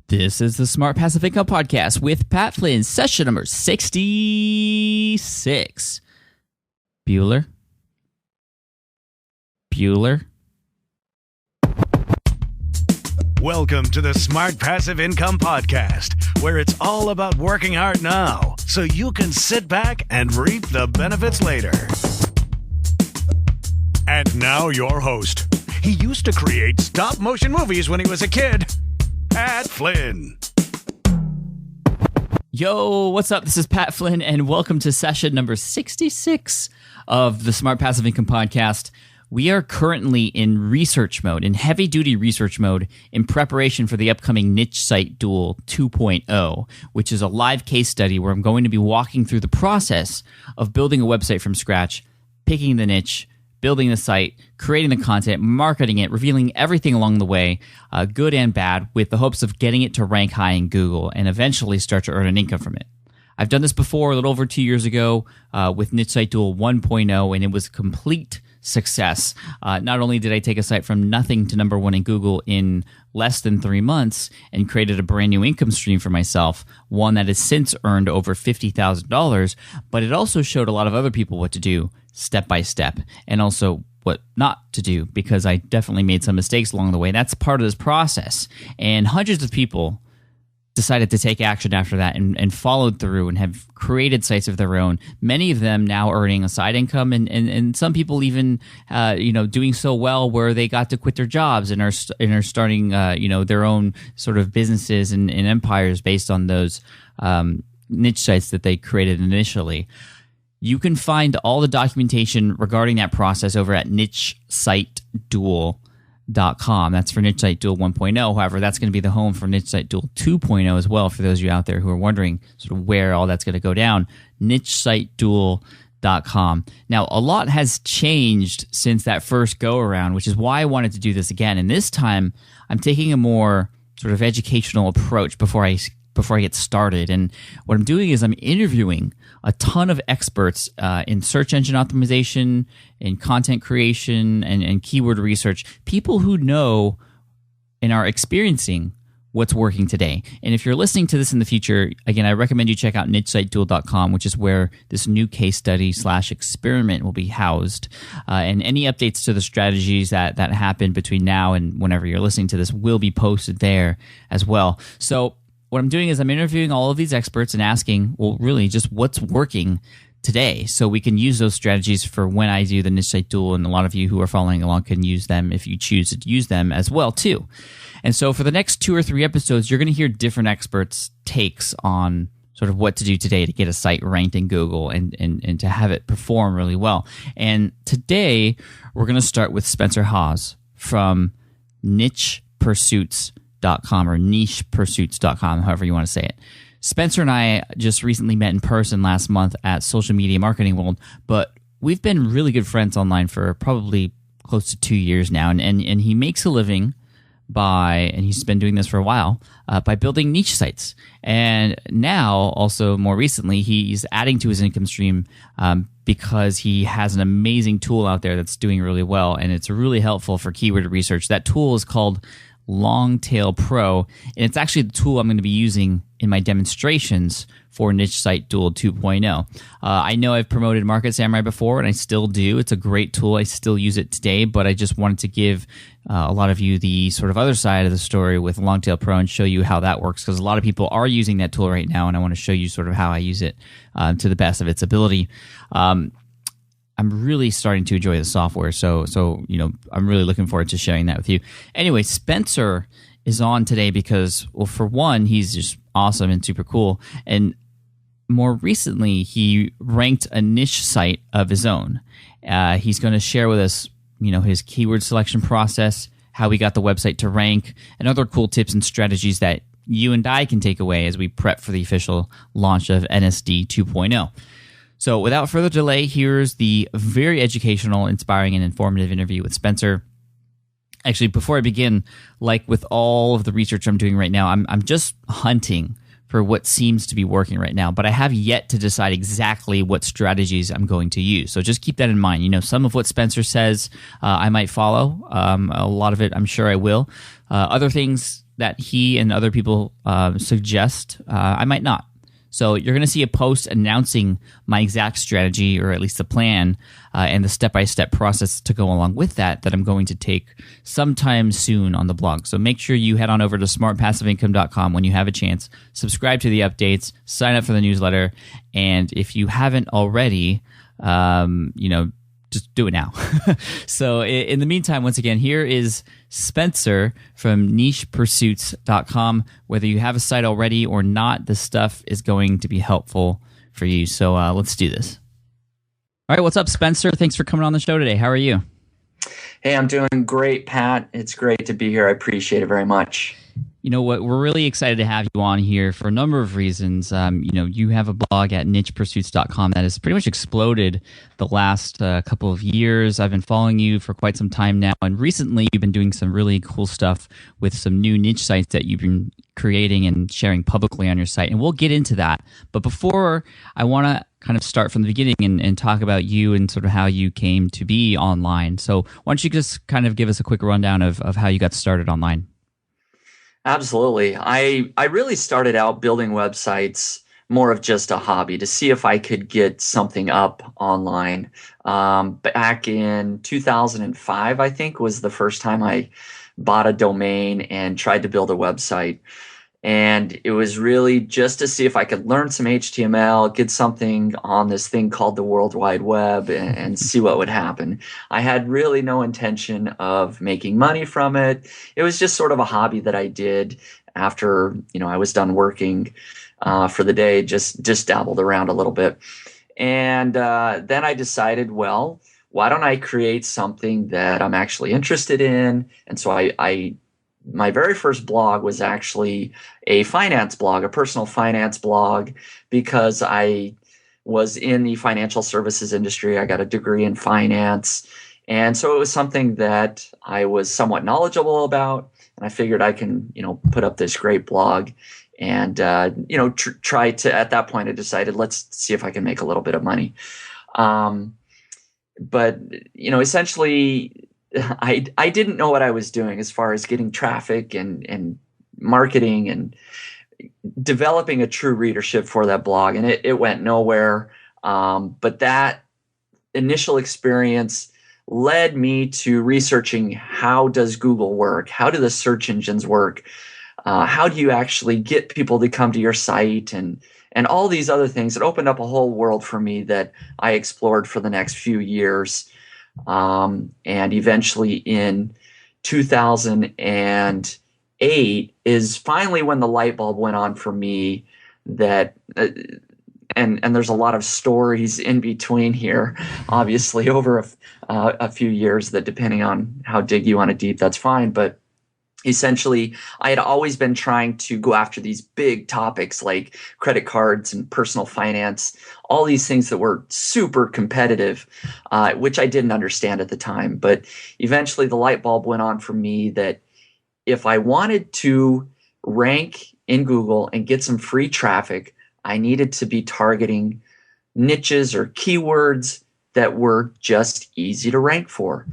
This is the Smart Passive Income Podcast with Pat Flynn, session number 66. Bueller? Welcome to the Smart Passive Income Podcast, where it's all about working hard now so you can sit back and reap the benefits later. And now your host. He used to create stop-motion movies when he was a kid. Pat Flynn. Yo, what's up? This is Pat Flynn, and welcome to session number 66 of the Smart Passive Income Podcast. We are currently in research mode, in heavy-duty research mode, in preparation for the upcoming Niche Site Duel 2.0, which is a live case study where I'm going to be walking through the process of building a website from scratch, picking the niche, building the site, creating the content, marketing it, revealing everything along the way, good and bad, with the hopes of getting it to rank high in Google and eventually start to earn an income from it. I've done this before a little over 2 years ago with Niche Site Duel 1.0, and it was a complete success. Not only did I take a site from nothing to number one in Google in less than 3 months and created a brand new income stream for myself, one that has since earned over $50,000, but it also showed a lot of other people what to do step by step, and also what not to do, because I definitely made some mistakes along the way. That's part of this process. And hundreds of people decided to take action after that and followed through and have created sites of their own. Many of them now earning a side income, and some people even doing so well where they got to quit their jobs and are starting their own sort of businesses and empires based on those niche sites that they created initially. You can find all the documentation regarding that process over at nichesiteduel.com. That's for Niche Site Duel 1.0. However, that's going to be the home for Niche Site Duel 2.0 as well, for those of you out there who are wondering sort of where all that's going to go down. nichesiteduel.com. Now, a lot has changed since that first go-around, which is why I wanted to do this again. And this time, I'm taking a more sort of educational approach before I get started. And what I'm doing is I'm interviewing a ton of experts in search engine optimization, in content creation, and keyword research, people who know and are experiencing what's working today. And if you're listening to this in the future, again, I recommend you check out nichesiteduel.com, which is where this new case study / experiment will be housed. And any updates to the strategies that happen between now and whenever you're listening to this will be posted there as well. So what I'm doing is I'm interviewing all of these experts and asking, well, really just what's working today, so we can use those strategies for when I do the Niche Site Duel, and a lot of you who are following along can use them if you choose to use them as well too. And so for the next 2 or 3 episodes, you're going to hear different experts' takes on sort of what to do today to get a site ranked in Google and to have it perform really well. And today we're going to start with Spencer Hawes from nichepursuits.com or nichepursuits.com, however you want to say it. Spencer and I just recently met in person last month at Social Media Marketing World, but we've been really good friends online for probably close to 2 years now, and he makes a living and he's been doing this for a while, by building niche sites. And now, also more recently, he's adding to his income stream because he has an amazing tool out there that's doing really well, and it's really helpful for keyword research. That tool is called Longtail Pro, and it's actually the tool I'm going to be using in my demonstrations for Niche Site Duel 2.0. I know I've promoted Market Samurai before, and I still do. It's a great tool. I still use it today, but I just wanted to give a lot of you the sort of other side of the story with Longtail Pro and show you how that works, because a lot of people are using that tool right now, and I want to show you sort of how I use it to the best of its ability. I'm really starting to enjoy the software, so I'm really looking forward to sharing that with you. Anyway, Spencer is on today because, well, for one, he's just awesome and super cool, and more recently, he ranked a niche site of his own. He's going to share with us, his keyword selection process, how he got the website to rank, and other cool tips and strategies that you and I can take away as we prep for the official launch of NSD 2.0. So without further delay, here's the very educational, inspiring, and informative interview with Spencer. Actually, before I begin, like with all of the research I'm doing right now, I'm just hunting for what seems to be working right now, but I have yet to decide exactly what strategies I'm going to use. So just keep that in mind. Some of what Spencer says I might follow. A lot of it I'm sure I will. Other things that he and other people suggest, I might not. So you're going to see a post announcing my exact strategy, or at least the plan, and the step-by-step process to go along with that I'm going to take sometime soon on the blog. So make sure you head on over to smartpassiveincome.com when you have a chance, subscribe to the updates, sign up for the newsletter, and if you haven't already, just do it now. So in the meantime, once again, here is Spencer from nichepursuits.com. Whether you have a site already or not, this stuff is going to be helpful for you. So let's do this. All right, what's up, Spencer? Thanks for coming on the show today. How are you? Hey, I'm doing great, Pat. It's great to be here. I appreciate it very much. You know what? We're really excited to have you on here for a number of reasons. You have a blog at nichepursuits.com that has pretty much exploded the last couple of years. I've been following you for quite some time now, and recently you've been doing some really cool stuff with some new niche sites that you've been creating and sharing publicly on your site, and we'll get into that. But before, I want to kind of start from the beginning and talk about you and sort of how you came to be online. So why don't you just kind of give us a quick rundown of how you got started online? Absolutely. I really started out building websites more of just a hobby to see if I could get something up online. Back in 2005, I think, was the first time I bought a domain and tried to build a website. And it was really just to see if I could learn some HTML, get something on this thing called the World Wide Web, and see what would happen. I had really no intention of making money from it. It was just sort of a hobby that I did after I was done working for the day, just dabbled around a little bit. And then I decided, well, why don't I create something that I'm actually interested in? And so my very first blog was actually a finance blog, a personal finance blog, because I was in the financial services industry. I got a degree in finance. And so it was something that I was somewhat knowledgeable about. And I figured I can, put up this great blog and, try to, at that point I decided, let's see if I can make a little bit of money. But essentially, I didn't know what I was doing as far as getting traffic and marketing and developing a true readership for that blog. And it went nowhere. But that initial experience led me to researching, how does Google work? How do the search engines work? How do you actually get people to come to your site? And all these other things. It opened up a whole world for me that I explored for the next few years. And eventually in 2008 is finally when the light bulb went on for me that, and there's a lot of stories in between here, obviously over a few years that, depending on how dig you want to deep, that's fine. But essentially, I had always been trying to go after these big topics like credit cards and personal finance, all these things that were super competitive, which I didn't understand at the time. But eventually the light bulb went on for me that if I wanted to rank in Google and get some free traffic, I needed to be targeting niches or keywords that were just easy to rank for.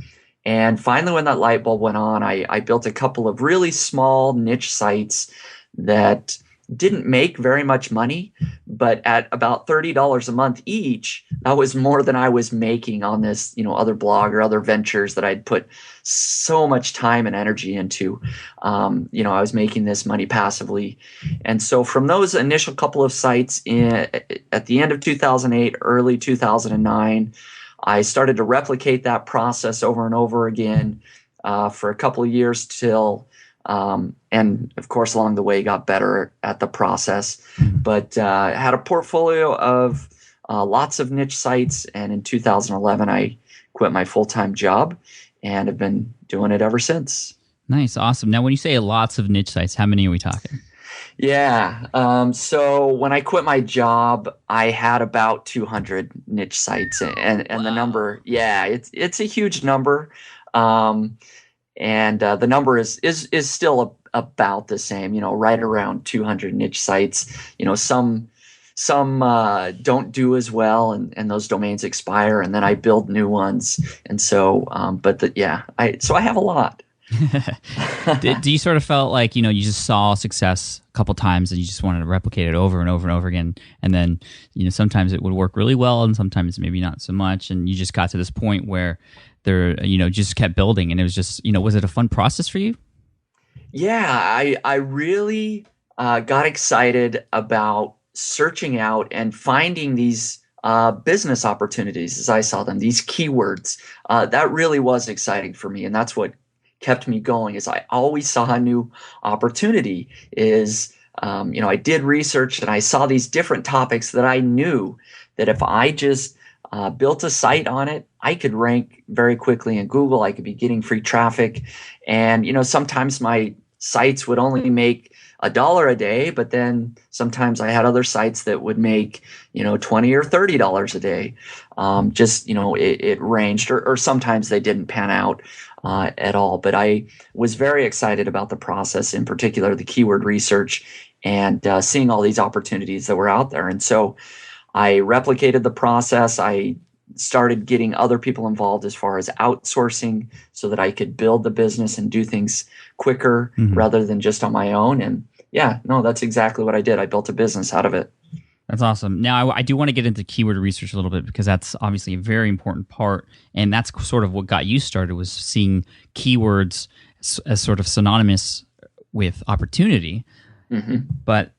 And finally, when that light bulb went on, I built a couple of really small niche sites that didn't make very much money, but at about $30 a month each, that was more than I was making on this, other blog or other ventures that I'd put so much time and energy into. I was making this money passively. And so from those initial couple of sites at the end of 2008, early 2009, I started to replicate that process over and over again for a couple of years till, and of course along the way got better at the process. But had a portfolio of lots of niche sites, and in 2011 I quit my full-time job and have been doing it ever since. Nice, awesome. Now when you say lots of niche sites, how many are we talking? Yeah. So when I quit my job, I had about 200 niche sites, and wow. The number, it's a huge number. And the number is still about the same, right around 200 niche sites. Some don't do as well, and those domains expire, and then I build new ones. And so, so I have a lot. Do you sort of felt like, you just saw success a couple times and you just wanted to replicate it over and over and over again, and then sometimes it would work really well and sometimes maybe not so much, and you just got to this point where there just kept building, and it was just was it a fun process for you? Yeah, I really got excited about searching out and finding these business opportunities as I saw them, these keywords. That really was exciting for me, and that's what kept me going. Is I always saw a new opportunity. I did research and I saw these different topics that I knew that if I just built a site on it, I could rank very quickly in Google. I could be getting free traffic, and sometimes my sites would only make $1 a day, but then sometimes I had other sites that would make $20 or $30 a day. It ranged, or sometimes they didn't pan out at all. But I was very excited about the process, in particular the keyword research, and seeing all these opportunities that were out there. And so I replicated the process. I started getting other people involved as far as outsourcing so that I could build the business and do things quicker rather than just on my own. And that's exactly what I did. I built a business out of it. That's awesome. Now, I do want to get into keyword research a little bit because that's obviously a very important part, and that's sort of what got you started, was seeing keywords as sort of synonymous with opportunity. But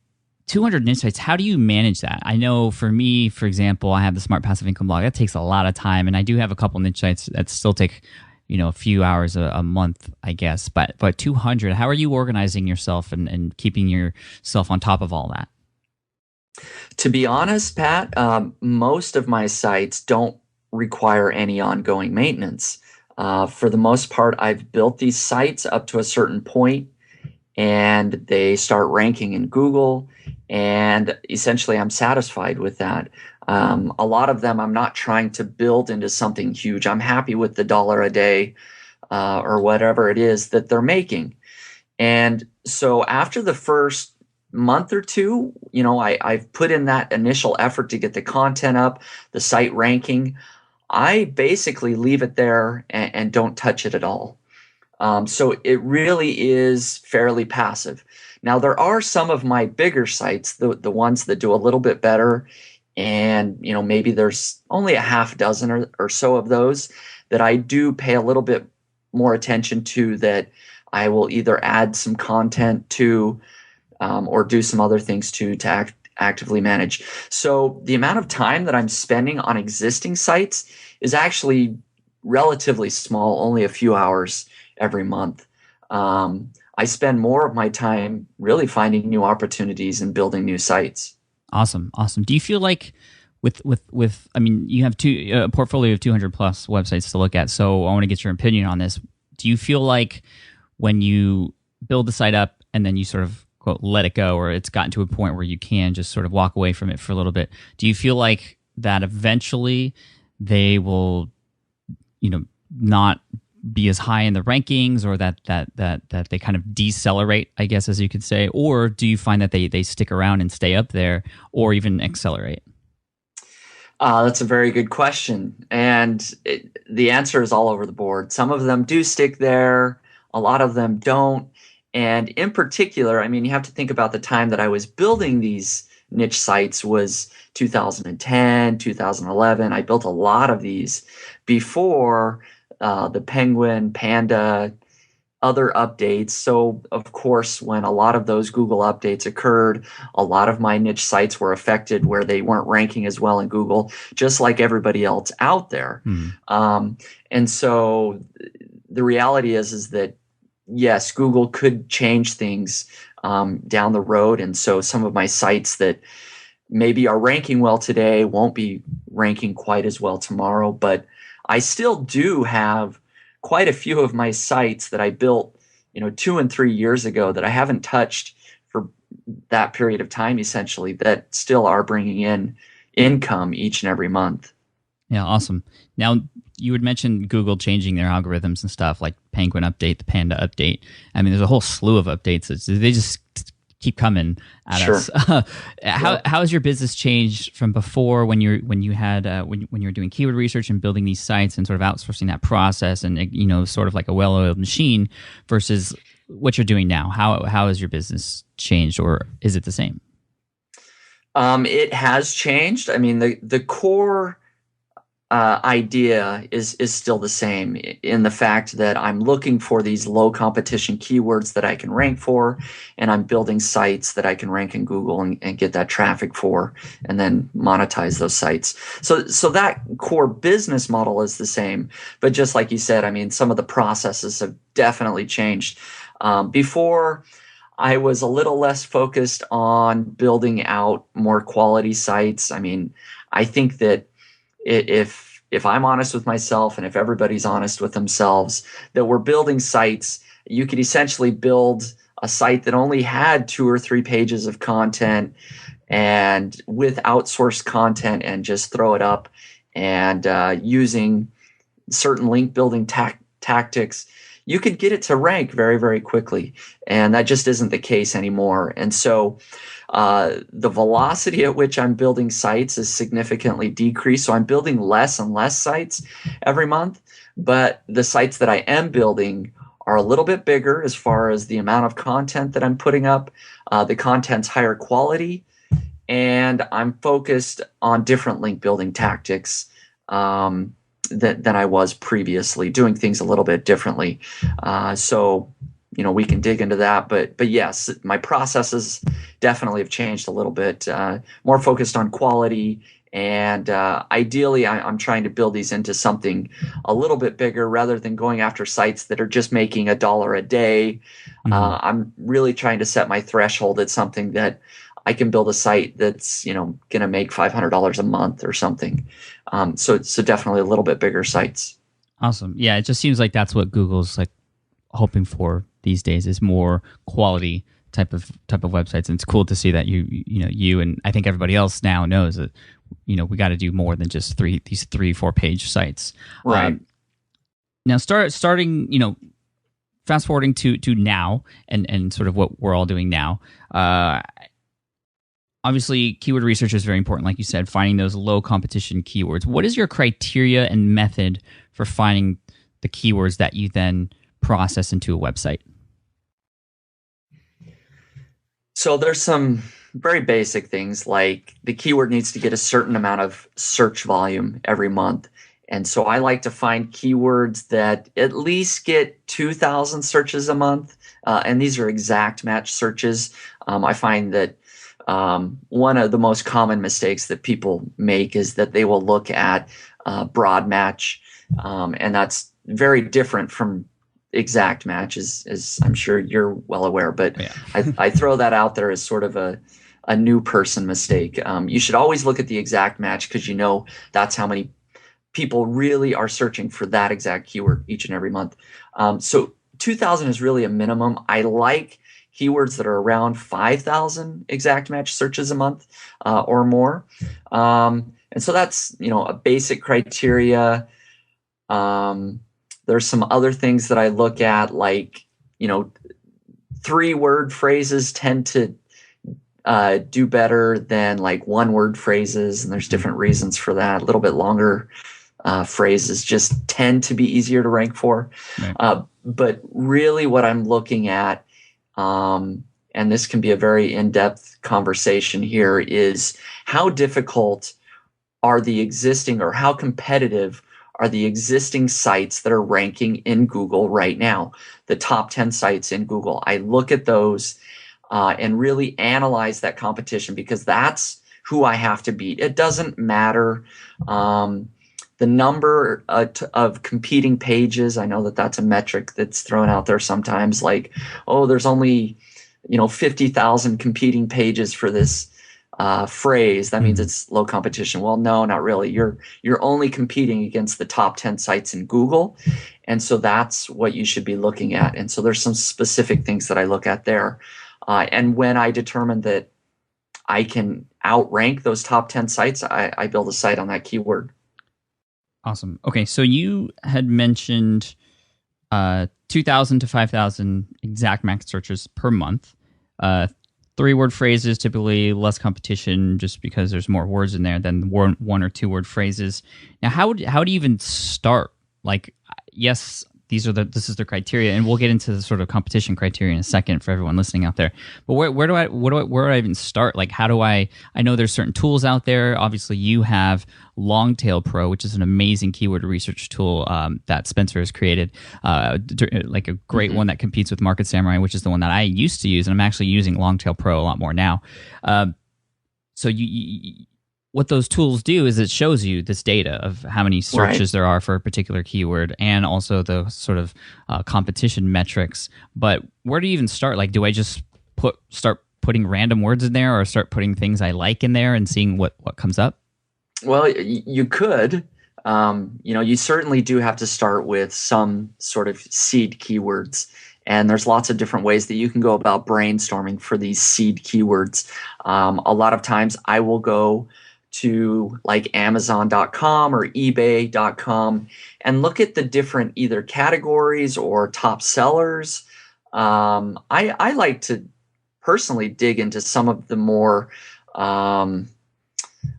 200 niche sites, how do you manage that? I know for me, for example, I have the Smart Passive Income blog. That takes a lot of time, and I do have a couple niche sites that still take a few hours a month, I guess. But 200, how are you organizing yourself and keeping yourself on top of all that? To be honest, Pat, most of my sites don't require any ongoing maintenance. For the most part, I've built these sites up to a certain point, and they start ranking in Google, and essentially I'm satisfied with that. A lot of them I'm not trying to build into something huge. I'm happy with the $1 a day or whatever it is that they're making. And so after the first month or two, I've put in that initial effort to get the content up, the site ranking. I basically leave it there and don't touch it at all. So it really is fairly passive. Now, there are some of my bigger sites, the ones that do a little bit better, and maybe there's only a half dozen or so of those that I do pay a little bit more attention to, that I will either add some content to or do some other things to actively manage. So the amount of time that I'm spending on existing sites is actually relatively small, only a few hours every month. I spend more of my time really finding new opportunities and building new sites. Awesome. Do you feel like with I mean, you have a portfolio of 200 plus websites to look at, so I want to get your opinion on this. Do you feel like when you build the site up and then you sort of quote let it go, or it's gotten to a point where you can just sort of walk away from it for a little bit, do you feel like that eventually they will not be as high in the rankings, or that they kind of decelerate, I guess, as you could say? Or do you find that they stick around and stay up there, or even accelerate? That's a very good question. And the answer is all over the board. Some of them do stick there. A lot of them don't. And in particular, I mean, you have to think about the time that I was building these niche sites was 2010, 2011. I built a lot of these before the Penguin, Panda, other updates. So, of course, when a lot of those Google updates occurred, a lot of my niche sites were affected where they weren't ranking as well in Google, just like everybody else out there. And so the reality is that, yes, Google could change things down the road. And so some of my sites that maybe are ranking well today won't be ranking quite as well tomorrow. But I still do have quite a few of my sites that I built, 2 and 3 years ago that I haven't touched for that period of time, essentially, that still are bringing in income each and every month. Yeah, awesome. Now, you had mentioned Google changing their algorithms and stuff, like Penguin update, the Panda update. I mean, there's a whole slew of updates. They just keep coming at Sure. us. How has your business changed from before when you were doing keyword research and building these sites and sort of outsourcing that process and sort of like a well-oiled machine versus what you're doing now? How has your business changed, or is it the same? It has changed. I mean, the core idea is still the same in the fact that I'm looking for these low competition keywords that I can rank for, and I'm building sites that I can rank in Google and get that traffic for, and then monetize those sites. So that core business model is the same, but just like you said, I mean, some of the processes have definitely changed. Before, I was a little less focused on building out more quality sites. I mean, I think that if I'm honest with myself and if everybody's honest with themselves, that we're building sites, you could essentially build a site that only had 2 or 3 pages of content and with outsourced content and just throw it up and using certain link building tactics, you could get it to rank very, very quickly. And that just isn't the case anymore. And so the velocity at which I'm building sites is significantly decreased. So I'm building less and less sites every month, but the sites that I am building are a little bit bigger as far as the amount of content that I'm putting up. The content's higher quality, and I'm focused on different link building tactics than I was previously, doing things a little bit differently. So we can dig into that, but yes, my processes definitely have changed a little bit, more focused on quality, and ideally I'm trying to build these into something a little bit bigger rather than going after sites that are just making $1 a day. I'm really trying to set my threshold at something that I can build a site that's going to make $500 a month or something. So definitely a little bit bigger sites. Awesome. Yeah, it just seems like that's what Google's like hoping for these days, is more quality type of websites. And it's cool to see that you and I think everybody else now knows that we got to do more than just these 3-4 page sites. Right. Now starting fast forwarding to now and sort of what we're all doing now. Obviously, keyword research is very important, like you said, finding those low competition keywords. What is your criteria and method for finding the keywords that you then process into a website? So there's some very basic things, like the keyword needs to get a certain amount of search volume every month. And so I like to find keywords that at least get 2,000 searches a month. And these are exact match searches. I find that one of the most common mistakes that people make is that they will look at broad match, and that's very different from exact match, as I'm sure you're well aware. But yeah. I throw that out there as sort of a new person mistake. You should always look at the exact match, because that's how many people really are searching for that exact keyword each and every month. So 2,000 is really a minimum. I like keywords that are around 5,000 exact match searches a month or more. And so that's, a basic criteria. There's some other things that I look at, like, 3-word phrases tend to do better than like 1-word phrases. And there's different reasons for that. A little bit longer phrases just tend to be easier to rank for. Right. But really what I'm looking at, and this can be a very in-depth conversation here, is how difficult are the existing, or how competitive are the existing sites that are ranking in Google right now, the top 10 sites in Google. I look at those and really analyze that competition, because that's who I have to beat. It doesn't matter the number of competing pages. I know that that's a metric that's thrown out there sometimes, like, there's only 50,000 competing pages for this phrase. That means it's low competition. Well, no, not really. You're only competing against the top 10 sites in Google, and so that's what you should be looking at. And so there's some specific things that I look at there. And when I determine that I can outrank those top 10 sites, I build a site on that keyword. Awesome. Okay, so you had mentioned 2,000 to 5,000 exact max searches per month. 3-word phrases, typically less competition just because there's more words in there than 1 or 2 word phrases. Now, how do you even start? Like, yes, this is the criteria, and we'll get into the sort of competition criteria in a second for everyone listening out there. But where do I even start? Like, how do I know there's certain tools out there. Obviously, you have Longtail Pro, which is an amazing keyword research tool that Spencer has created, like a great one that competes with Market Samurai, which is the one that I used to use, and I'm actually using Longtail Pro a lot more now. So what those tools do is it shows you this data of how many searches there are for a particular keyword, and also the sort of competition metrics. But where do you even start? Like, do I just start putting random words in there, or start putting things I like in there and seeing what comes up? Well, you could. You certainly do have to start with some sort of seed keywords. And there's lots of different ways that you can go about brainstorming for these seed keywords. A lot of times I will go to like Amazon.com or eBay.com and look at the different either categories or top sellers. I like to personally dig into some of the more, I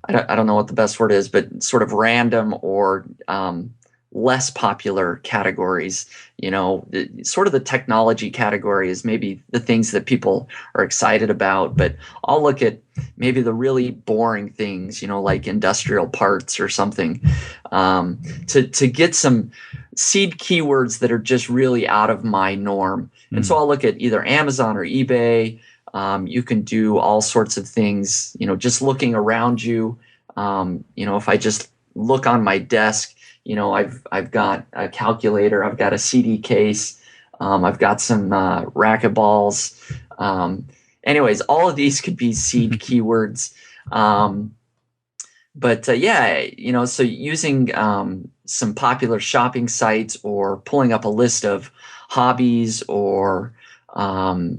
don't know what the best word is, but sort of random or less popular categories. Sort of the technology category is maybe the things that people are excited about, but I'll look at maybe the really boring things, like industrial parts or something, to get some seed keywords that are just really out of my norm. And so I'll look at either Amazon or eBay. You can do all sorts of things, just looking around you. If I just look on my desk, I've got a calculator, I've got a CD case, I've got some racquetballs. Anyways, all of these could be seed keywords. So using some popular shopping sites, or pulling up a list of hobbies, or other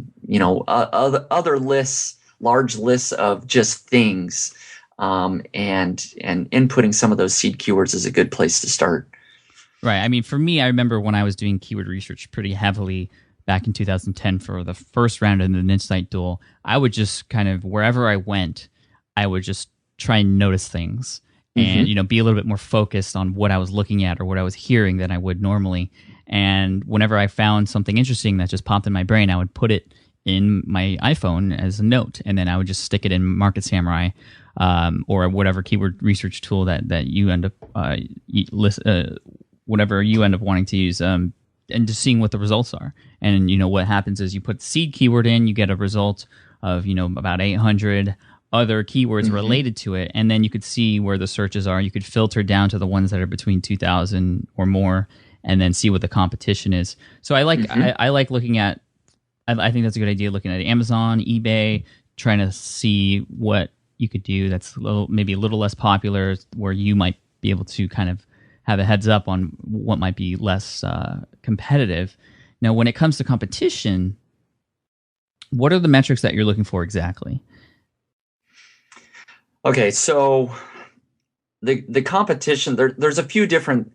lists, large lists of just things. And inputting some of those seed keywords is a good place to start. Right. I mean, for me, I remember when I was doing keyword research pretty heavily back in 2010 for the first round of the Niche Site Duel, I would just kind of, wherever I went, I would just try and notice things and, be a little bit more focused on what I was looking at or what I was hearing than I would normally. And whenever I found something interesting that just popped in my brain, I would put it in my iPhone as a note, and then I would just stick it in Market Samurai, or whatever keyword research tool that you end up whatever you end up wanting to use, and just seeing what the results are. And what happens is you put the seed keyword in, you get a result of about 800 other keywords related to it, and then you could see where the searches are. You could filter down to the ones that are between 2,000 or more, and then see what the competition is. So I like I like looking at. I think that's a good idea, looking at Amazon, eBay, trying to see what you could do that's maybe a little less popular, where you might be able to kind of have a heads up on what might be less competitive. Now, when it comes to competition, what are the metrics that you're looking for exactly? Okay, so the competition, there's a few different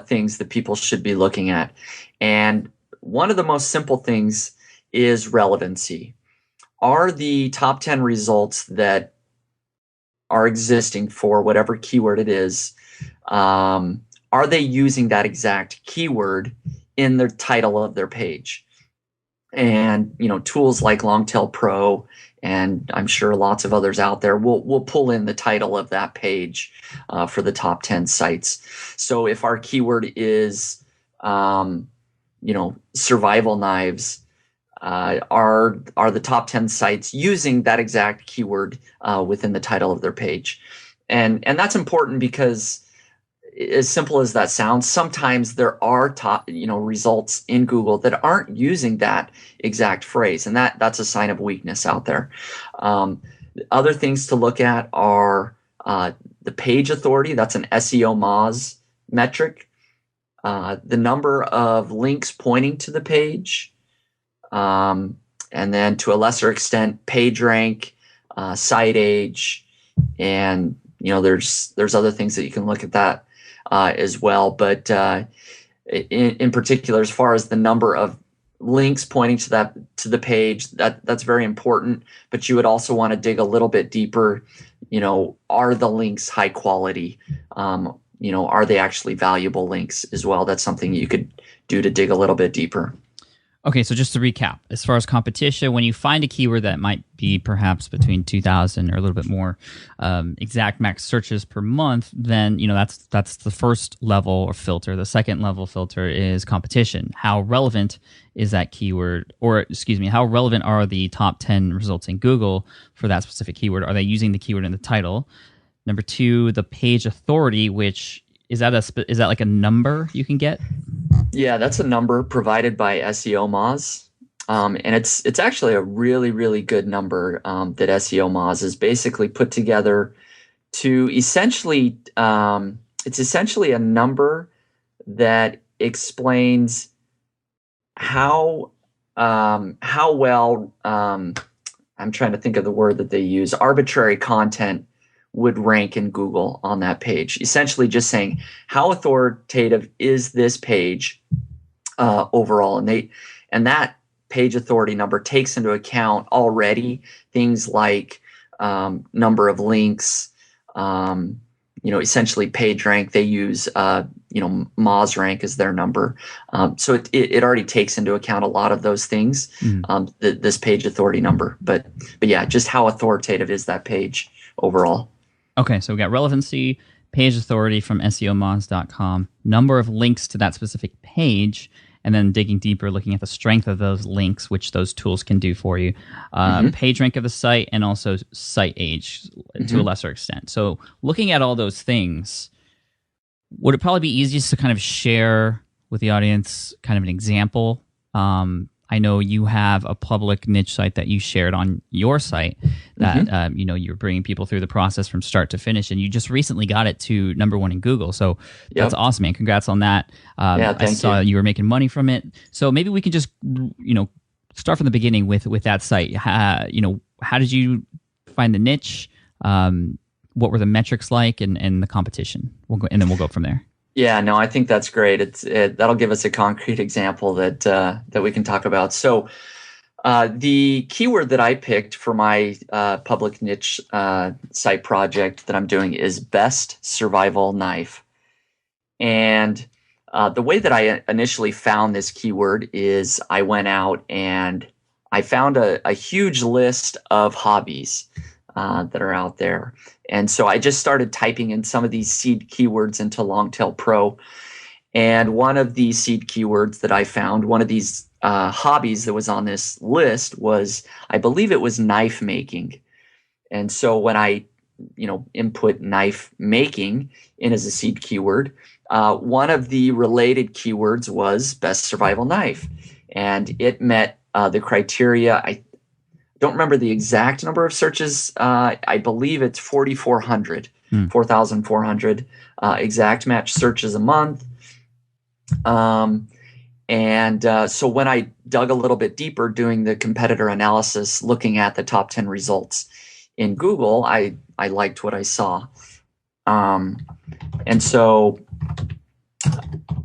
things that people should be looking at. And one of the most simple things is relevancy. Are the top 10 results that are existing for whatever keyword it is, are they using that exact keyword in the title of their page? And tools like Longtail Pro, and I'm sure lots of others out there, will pull in the title of that page for the top 10 sites. So if our keyword is survival knives, are the top 10 sites using that exact keyword within the title of their page? And that's important because, as simple as that sounds, sometimes there are top results in Google that aren't using that exact phrase, and that's a sign of weakness out there. Other things to look at are the page authority. That's an SEO Moz metric. The number of links pointing to the page. And then to a lesser extent, page rank, site age, and there's other things that you can look at that as well. But in particular, as far as the number of links pointing to the page. That's very important. But you would also want to dig a little bit deeper. Are the links high quality? Are they actually valuable links as well? That's something you could do to dig a little bit deeper. Okay, so just to recap, as far as competition, when you find a keyword that might be perhaps between 2,000 or a little bit more exact max searches per month, then that's the first level or filter. The second level filter is competition. How relevant is that keyword, how relevant are the top 10 results in Google for that specific keyword? Are they using the keyword in the title? Number 2, the page authority, which is that like a number you can get? Yeah, that's a number provided by SEO Moz, and it's actually a really, really good number that SEO Moz has basically put together to essentially it's essentially a number that explains how well I'm trying to think of the word that they use, arbitrary content would rank in Google on that page. Essentially just saying how authoritative is this page overall. And that page authority number takes into account already things like number of links, essentially page rank. They use Moz rank as their number. So it already takes into account a lot of those things, this page authority number. But yeah, just how authoritative is that page overall. Okay, so we got relevancy, page authority from SEOmoz.com, number of links to that specific page, and then digging deeper, looking at the strength of those links, which those tools can do for you, page rank of the site, and also site age to a lesser extent. So looking at all those things, would it probably be easiest to kind of share with the audience kind of an example? I know you have a public niche site that you shared on your site that you're bringing people through the process from start to finish, and you just recently got it to number 1 in Google. So that's awesome, man! Congrats on that. I saw you were making money from it. So maybe we can just start from the beginning with that site. How did you find the niche? What were the metrics like, and the competition? And then we'll go from there. Yeah, no, I think that's great. That'll give us a concrete example that we can talk about. So the keyword that I picked for my public niche site project that I'm doing is best survival knife. And the way that I initially found this keyword is I went out and I found a huge list of hobbies that are out there. And so I just started typing in some of these seed keywords into Longtail Pro. And one of the seed keywords that I found, one of these hobbies that was on this list was, I believe it was knife making. And so when I, input knife making in as a seed keyword, one of the related keywords was best survival knife. And it met the criteria. I don't remember the exact number of searches. I believe it's 4,400 exact match searches a month. So when I dug a little bit deeper doing the competitor analysis, looking at the top 10 results in Google, I liked what I saw.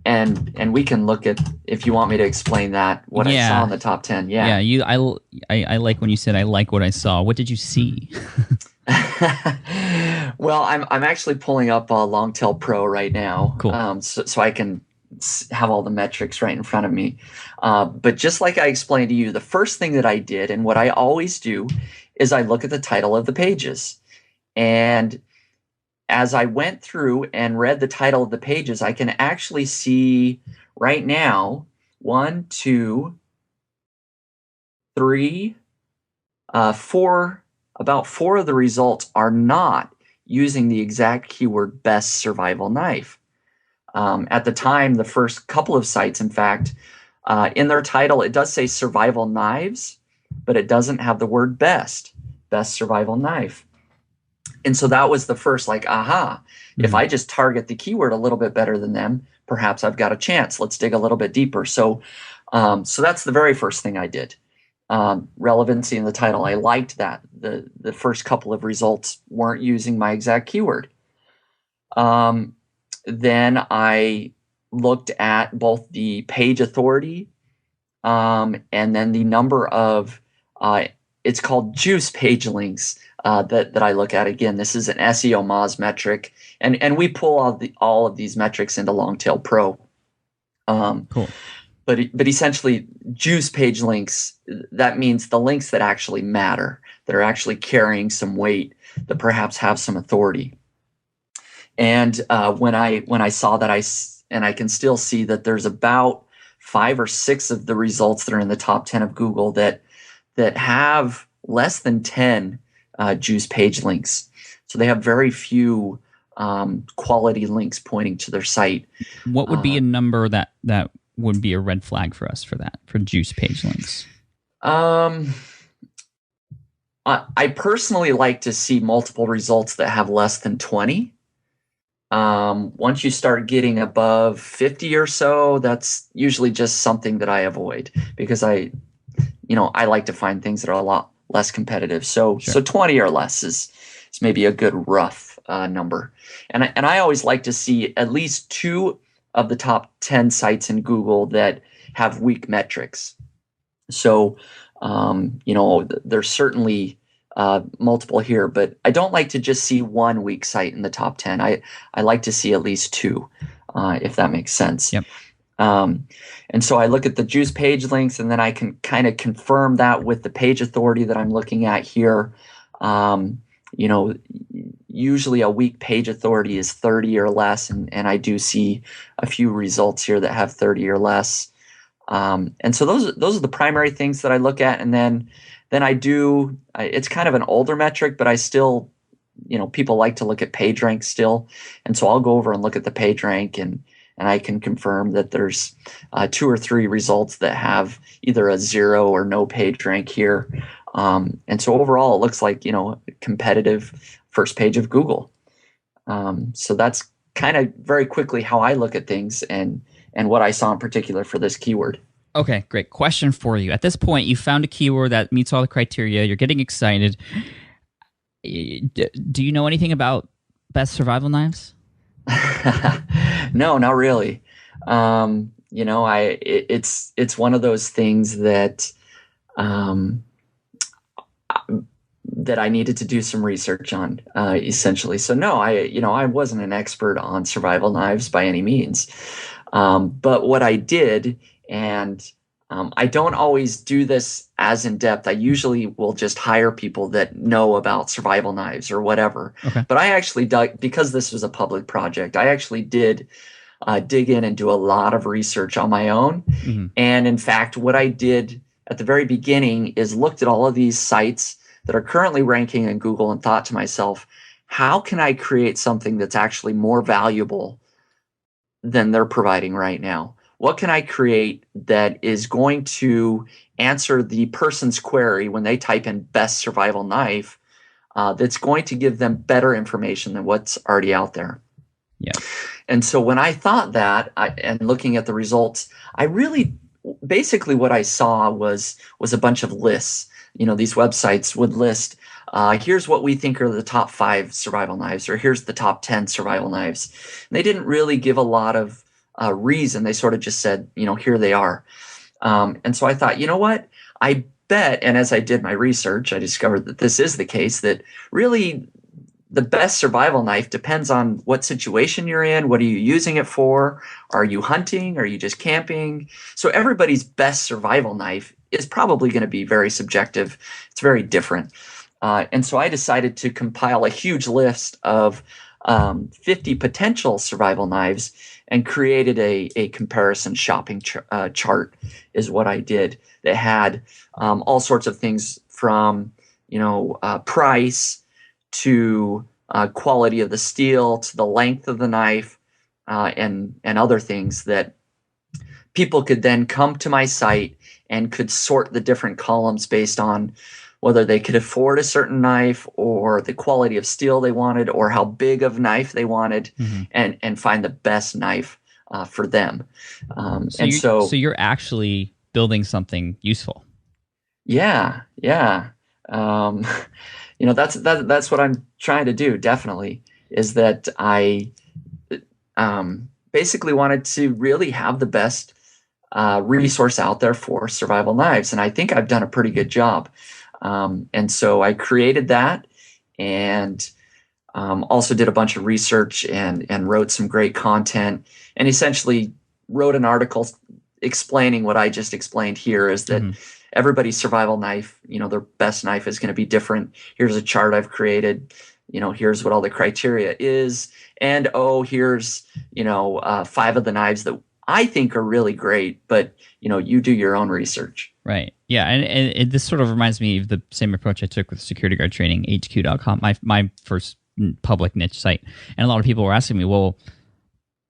And we can look at, if you want me to explain that, what I saw in the top 10. Yeah. I like when you said I like what I saw. What did you see? Well, I'm actually pulling up Longtail Pro right now. Cool. So I can have all the metrics right in front of me. But just like I explained to you, the first thing that I did, and what I always do, is I look at the title of the pages. And as I went through and read the title of the pages, I can actually see right now 1, 2, 3, 4. About 4 of the results are not using the exact keyword best survival knife. At the time, the first couple of sites, in fact, in their title, it does say survival knives, but it doesn't have the word best survival knife. And so that was the first, if I just target the keyword a little bit better than them, perhaps I've got a chance. Let's dig a little bit deeper. So that's the very first thing I did. Relevancy in the title. I liked that. The first couple of results weren't using my exact keyword. Then I looked at both the page authority and then the number of it's called juice page links that I look at. Again, this is an SEO Moz metric, and we pull all of these metrics into Longtail Pro. Cool. But essentially, juice page links, that means the links that actually matter, that are actually carrying some weight, that perhaps have some authority. And when I saw that, I can still see that there's about 5 or 6 of the results that are in the top 10 of Google that have less than 10 juice page links. So they have very few quality links pointing to their site. What would be a number that would be a red flag for us for juice page links? I personally like to see multiple results that have less than 20. Once you start getting above 50 or so, that's usually just something that I avoid, because I like to find things that are a lot less competitive. So 20 or less is maybe a good rough number. And I always like to see at least 2 of the top 10 sites in Google that have weak metrics. So, there's certainly multiple here, but I don't like to just see one weak site in the top 10. I like to see at least 2, if that makes sense. Yep. And so I look at the juice page links, and then I can kind of confirm that with the page authority that I'm looking at here. Usually a weak page authority is 30 or less, and I do see a few results here that have 30 or less. And so those are the primary things that I look at, and then I do. It's kind of an older metric, but I still, people like to look at PageRank still, and so I'll go over and look at the PageRank, and I can confirm that there's 2 or 3 results that have either a 0 or no PageRank here. And so overall, it looks like, competitive first page of Google. So that's kind of very quickly how I look at things and what I saw in particular for this keyword. Okay, great. Question for you. At this point, you found a keyword that meets all the criteria. You're getting excited. Do you know anything about best survival knives? No, not really. It's one of those things that that I needed to do some research on, essentially. So no, I wasn't an expert on survival knives by any means. But what I did, and I don't always do this as in depth. I usually will just hire people that know about survival knives or whatever. Okay. But I actually dug, because this was a public project, I actually did dig in and do a lot of research on my own. Mm-hmm. And in fact, what I did at the very beginning is looked at all of these sites that are currently ranking in Google and thought to myself, how can I create something that's actually more valuable than they're providing right now? What can I create that is going to answer the person's query when they type in best survival knife, that's going to give them better information than what's already out there? Yeah. And so when I thought that, and looking at the results, I really, basically what I saw was a bunch of lists. These websites would list, here's what we think are the top 5 survival knives, or here's the top 10 survival knives. And they didn't really give a lot of reason. They sort of just said, here they are. And so I thought, you know what? I bet, and as I did my research, I discovered that this is the case, that really the best survival knife depends on what situation you're in. What are you using it for? Are you hunting? Are you just camping? So everybody's best survival knife is probably going to be very subjective. It's very different. And so I decided to compile a huge list of 50 potential survival knives and created a comparison shopping chart is what I did, that had all sorts of things from, price to quality of the steel to the length of the knife, and other things that people could then come to my site and could sort the different columns based on whether they could afford a certain knife, or the quality of steel they wanted, or how big of knife they wanted, Mm-hmm. and find the best knife for them. So you're actually building something useful. Yeah. That's what I'm trying to do. Definitely, is that I basically wanted to really have the best resource out there for survival knives, and I think I've done a pretty good job. And so I created that, and also did a bunch of research and wrote some great content, and essentially wrote an article explaining what I just explained here, is that everybody's survival knife, their best knife is going to be different. Here's a chart I've created. Here's what all the criteria is. And, here's, 5 of the knives that I think are really great, but, you do your own research. Right. Yeah. And this sort of reminds me of the same approach I took with security guard training, HQ.com, my first public niche site. And a lot of people were asking me, well,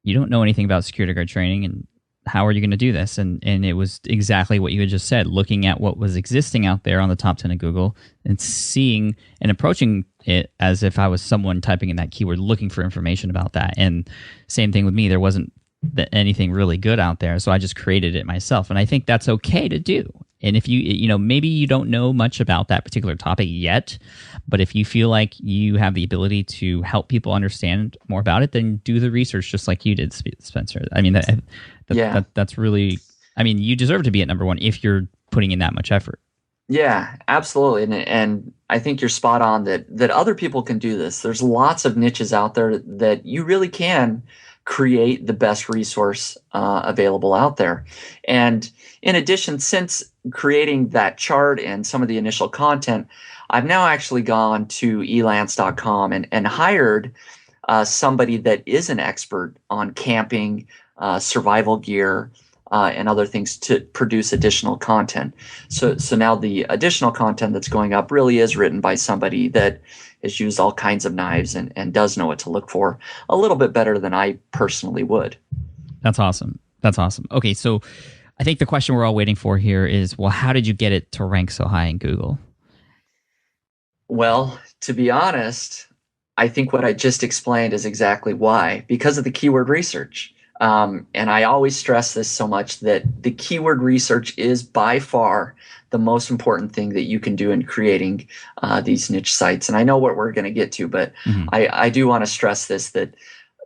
you don't know anything about security guard training, and how are you going to do this? And it was exactly what you had just said, looking at what was existing out there on the top 10 of Google and seeing and approaching it as if I was someone typing in that keyword looking for information about that. And same thing with me. There wasn't anything really good out there, so I just created it myself. And I think that's okay to do. And if maybe you don't know much about that particular topic yet, but if you feel like you have the ability to help people understand more about it, then do the research just like you did, Spencer. I mean, that's really, you deserve to be at number one if you're putting in that much effort. Yeah, absolutely. And I think you're spot on that other people can do this. There's lots of niches out there that you really can create the best resource available out there. And in addition, since creating that chart and some of the initial content, I've now actually gone to elance.com and hired somebody that is an expert on camping, survival gear, and other things to produce additional content. So now the additional content that's going up really is written by somebody that has used all kinds of knives and does know what to look for a little bit better than I personally would. That's awesome. Okay, so I think the question we're all waiting for here is, well, how did you get it to rank so high in Google? Well, to be honest, I think what I just explained is exactly why, because of the keyword research. And I always stress this so much, that the keyword research is by far the most important thing that you can do in creating these niche sites. And I know what we're going to get to, but I do want to stress this, that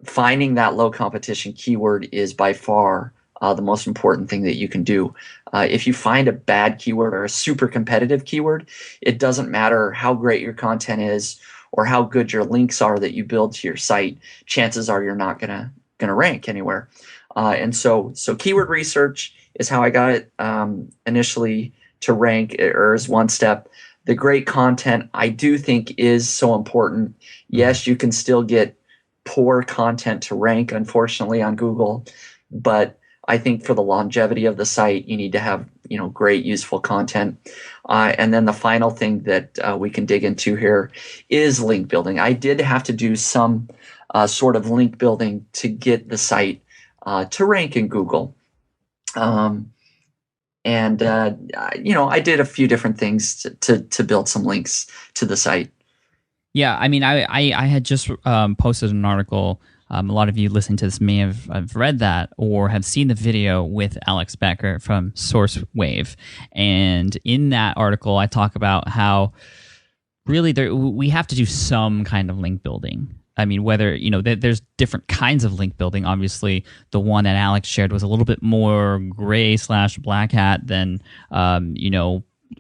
finding that low competition keyword is by far the most important thing that you can do. If you find a bad keyword or a super competitive keyword, it doesn't matter how great your content is or how good your links are that you build to your site. Chances are you're not going to rank anywhere. And so keyword research is how I got it initially to rank, or as one step. The great content, I do think, is so important. Yes, you can still get poor content to rank, unfortunately, on Google, but I think for the longevity of the site, you need to have great, useful content. And then the final thing that we can dig into here is link building. I did have to do some sort of link building to get the site to rank in Google. I did a few different things to build some links to the site. Yeah, I had just posted an article. A lot of you listening to this may have read that or have seen the video with Alex Becker from SourceWave. And in that article, I talk about how really we have to do some kind of link building. Whether, there's different kinds of link building. Obviously, the one that Alex shared was a little bit more gray/black hat than,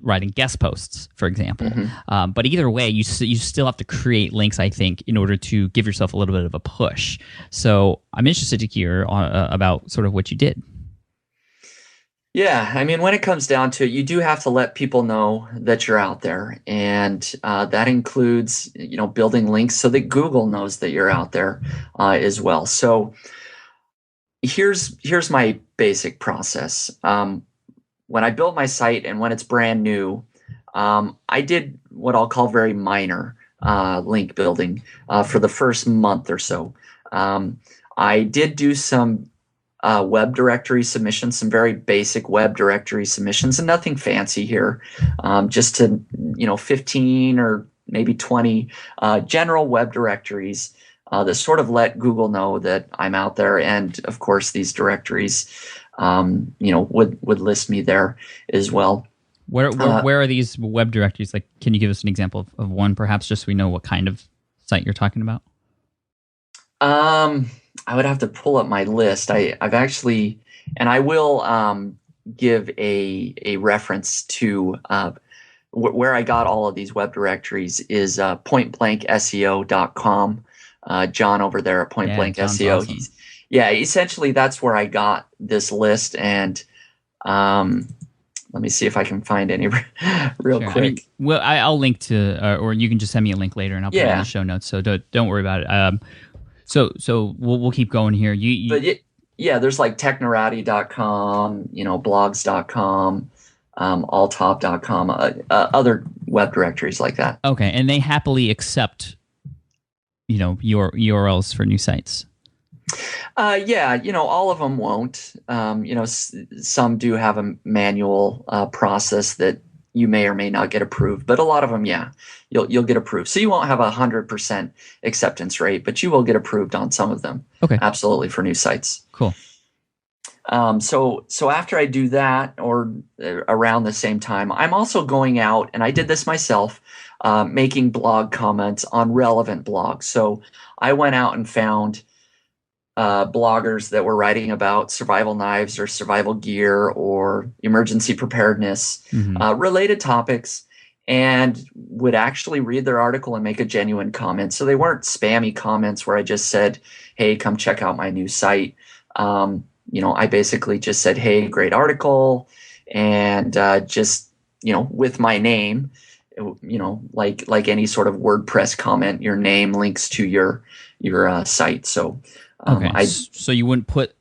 writing guest posts, for example. But either way, you still have to create links, I think, in order to give yourself a little bit of a push. So I'm interested to hear about sort of what you did. Yeah, when it comes down to it, you do have to let people know that you're out there, and that includes, building links so that Google knows that you're out there as well. So here's my basic process. When I build my site and when it's brand new, I did what I'll call very minor link building for the first month or so. I did do some web directory submissions, some very basic web directory submissions, and nothing fancy here, just to 15 or maybe 20 general web directories that sort of let Google know that I'm out there. And of course, these directories would list me there as well. Where are these web directories? Like, can you give us an example of one, perhaps, just so we know what kind of site you're talking about? I would have to pull up my list. I've actually, and I will give a reference to where I got all of these web directories is pointblankseo.com. John over there at Point Blank SEO. Awesome. Essentially that's where I got this list, and let me see if I can find any real quick. I mean, well, I'll link to, or you can just send me a link later, and I'll put it in the show notes. So don't worry about it. So we'll keep going here. There's like technorati.com, blogs.com, alltop.com, other web directories like that. Okay, and they happily accept, your URLs for new sites. All of them won't. Some do have a manual process that you may or may not get approved, but a lot of them, you'll get approved. So you won't have 100% acceptance rate, but you will get approved on some of them. Okay, absolutely, for new sites. Cool. So after I do that, or around the same time, I'm also going out, and I did this myself, making blog comments on relevant blogs. So I went out and found bloggers that were writing about survival knives or survival gear or emergency preparedness, related topics, and would actually read their article and make a genuine comment. So they weren't spammy comments where I just said, hey, come check out my new site. I basically just said, hey, great article, and with my name, like any sort of WordPress comment, your name links to your site. So so you wouldn't put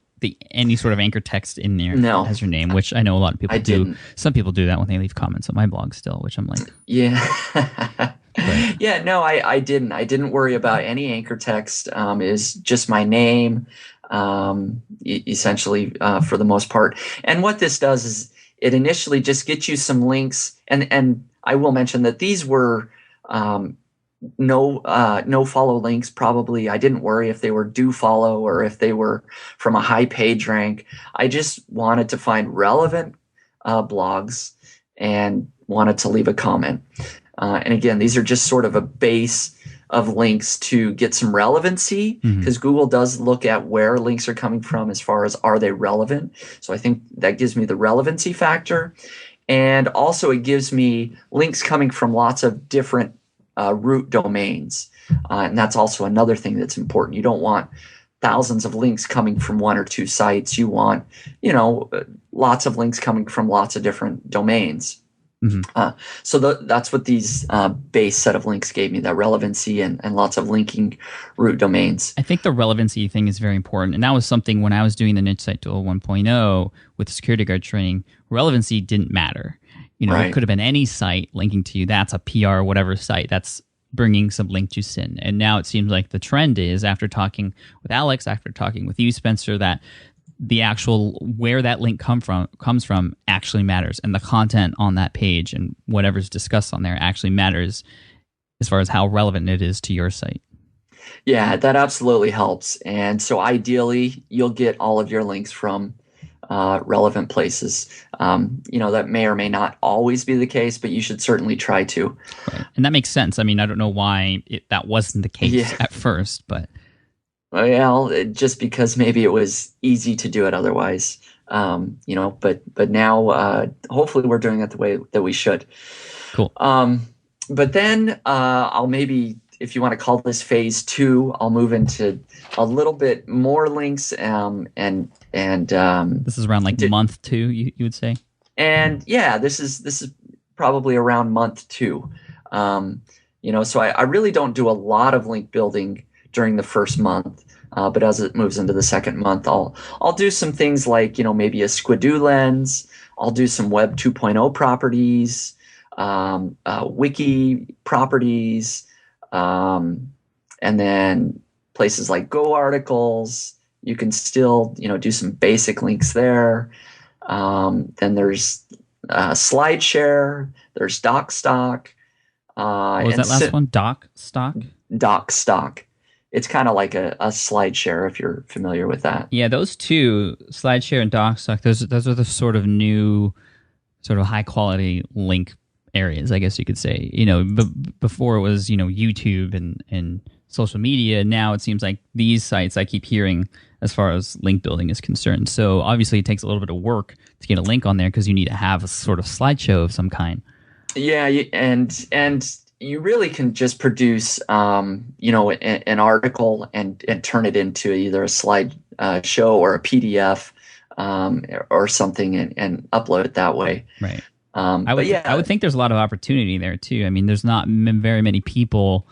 any sort of anchor text in there as your name, which I know a lot of people do. Didn't. Some people do that when they leave comments on my blog still, which I'm like, I didn't. I didn't worry about any anchor text. Is just my name, essentially, for the most part. And what this does is it initially just gets you some links, and I will mention that these were no follow links. Probably I didn't worry if they were do follow or if they were from a high page rank. I just wanted to find relevant blogs and wanted to leave a comment. And again, these are just sort of a base of links to get some relevancy, because Google does look at where links are coming from as far as are they relevant. So I think that gives me the relevancy factor. And also it gives me links coming from lots of different root domains. And that's also another thing that's important. You don't want thousands of links coming from one or two sites. You want, lots of links coming from lots of different domains. So that's what these base set of links gave me, that relevancy and lots of linking root domains. I think the relevancy thing is very important. And that was something when I was doing the Niche Site Tool 1.0 with the security guard training, relevancy didn't matter. It could have been any site linking to you. That's a PR, whatever site. That's bringing some link juice in. And now it seems like the trend is, after talking with Alex, after talking with you, Spencer, that the actual where that link comes from actually matters, and the content on that page and whatever's discussed on there actually matters as far as how relevant it is to your site. Yeah, that absolutely helps. And so ideally, you'll get all of your links from relevant places. That may or may not always be the case, but you should certainly try to. Right. And that makes sense. I mean, I don't know why that wasn't the case at first, but... Well, just because maybe it was easy to do it otherwise, but now hopefully we're doing it the way that we should. Cool. But then I'll maybe, if you want to call this phase 2, I'll move into a little bit more links and this is around month 2, you would say? And this is probably around month 2. So I really don't do a lot of link building during the first month, but as it moves into the second month, I'll do some things like maybe a Squidoo lens. I'll do some Web 2.0 properties, wiki properties, and then places like Go articles. You can still do some basic links there. Then there's SlideShare. There's DocStock. What was that last one? DocStock. DocStock. It's kind of like a SlideShare, if you're familiar with that. Yeah, those two, SlideShare and DocStock, those are the sort of new, sort of high quality link areas, I guess you could say. Before it was, YouTube and social media. Now it seems like these sites I keep hearing as far as link building is concerned. So obviously it takes a little bit of work to get a link on there because you need to have a sort of slideshow of some kind. Yeah, and you really can just produce, an article and turn it into either a slide show or a PDF or something and upload it that way. Right. I would think there's a lot of opportunity there too. I mean, there's not very many people,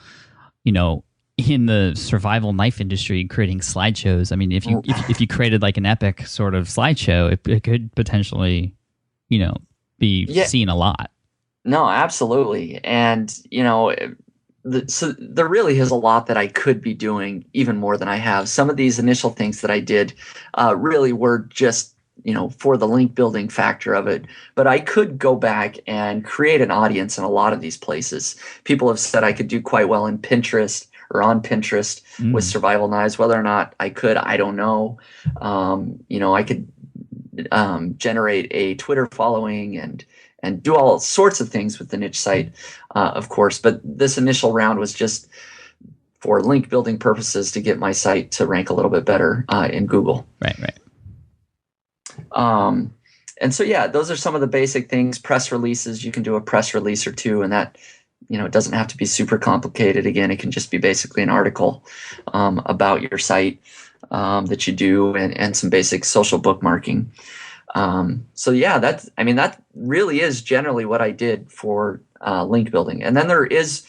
in the survival knife industry creating slideshows. I mean, if you created like an epic sort of slideshow, it could potentially, be seen a lot. No, absolutely. And, so there really is a lot that I could be doing even more than I have. Some of these initial things that I did really were just, for the link building factor of it. But I could go back and create an audience in a lot of these places. People have said I could do quite well in Pinterest or on Pinterest with survival knives. Whether or not I could, I don't know. I could generate a Twitter following and do all sorts of things with the niche site, of course. But this initial round was just for link building purposes to get my site to rank a little bit better in Google. Right. And so, yeah, those are some of the basic things. Press releases, you can do a press release or two, and that, it doesn't have to be super complicated. Again, it can just be basically an article about your site that you do and some basic social bookmarking. So yeah, that really is generally what I did for link building. And then there is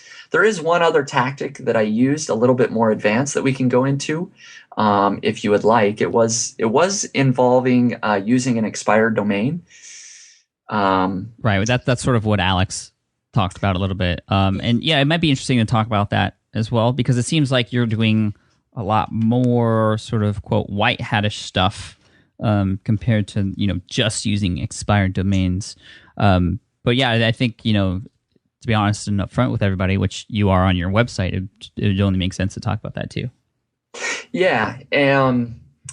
one other tactic that I used, a little bit more advanced, that we can go into if you would like. It was involving using an expired domain. Right. That's sort of what Alex talked about a little bit. And yeah, it might be interesting to talk about that as well, because it seems like you're doing a lot more sort of quote white hattish stuff compared to just using expired domains. But yeah, I think to be honest and upfront with everybody, which you are on your website, it would only make sense to talk about that too. Yeah.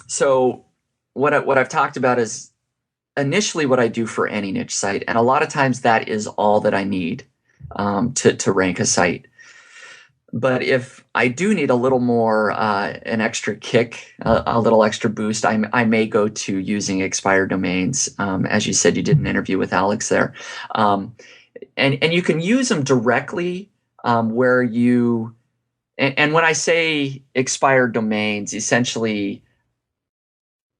So what I've talked about is initially what I do for any niche site, and a lot of times that is all that I need to rank a site. But if I do need a little more, an extra kick, a little extra boost, I may go to using expired domains. As you said, you did an interview with Alex there. And you can use them directly where you, and when I say expired domains, essentially,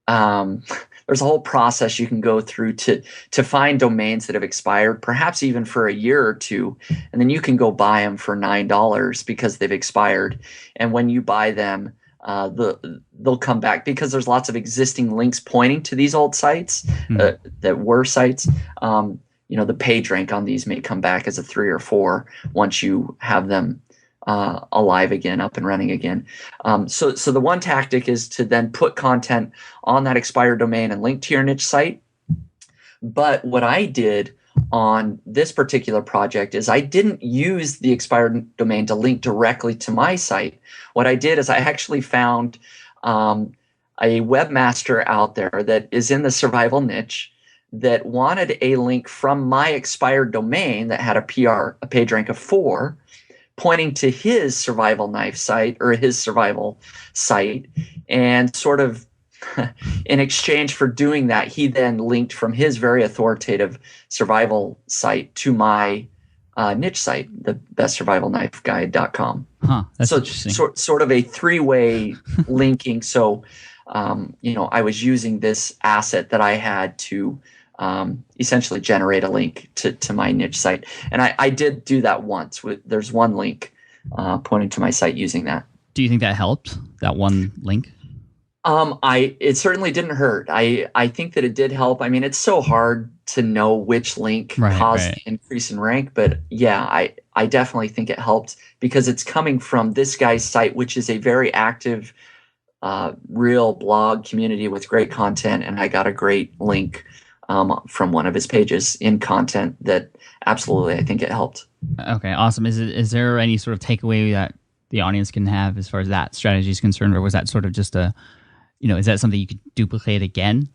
there's a whole process you can go through to find domains that have expired, perhaps even for a year or two, and then you can go buy them for $9 because they've expired. And when you buy them, they'll come back because there's lots of existing links pointing to these old sites that were sites. The page rank on these may come back as a 3 or 4 once you have them alive again, up and running again. So the one tactic is to then put content on that expired domain and link to your niche site. But what I did on this particular project is I didn't use the expired domain to link directly to my site. What I did is I actually found a webmaster out there that is in the survival niche that wanted a link from my expired domain that had a page rank of 4, pointing to his survival knife site or his survival site, and sort of in exchange for doing that, he then linked from his very authoritative survival site to my niche site, the bestsurvivalknifeguide.com. That's interesting. Sort of a 3-way linking. So, I was using this asset that I had to essentially generate a link to my niche site. And I did do that once. There's one link pointing to my site using that. Do you think that helped, that one link? It certainly didn't hurt. I think that it did help. I mean, it's so hard to know which link caused the increase in rank, but yeah, I definitely think it helped because it's coming from this guy's site, which is a very active, real blog community with great content, and I got a great link from one of his pages in content that absolutely I think it helped. Okay, awesome. Is there any sort of takeaway that the audience can have as far as that strategy is concerned, or was that sort of just is that something you could duplicate again?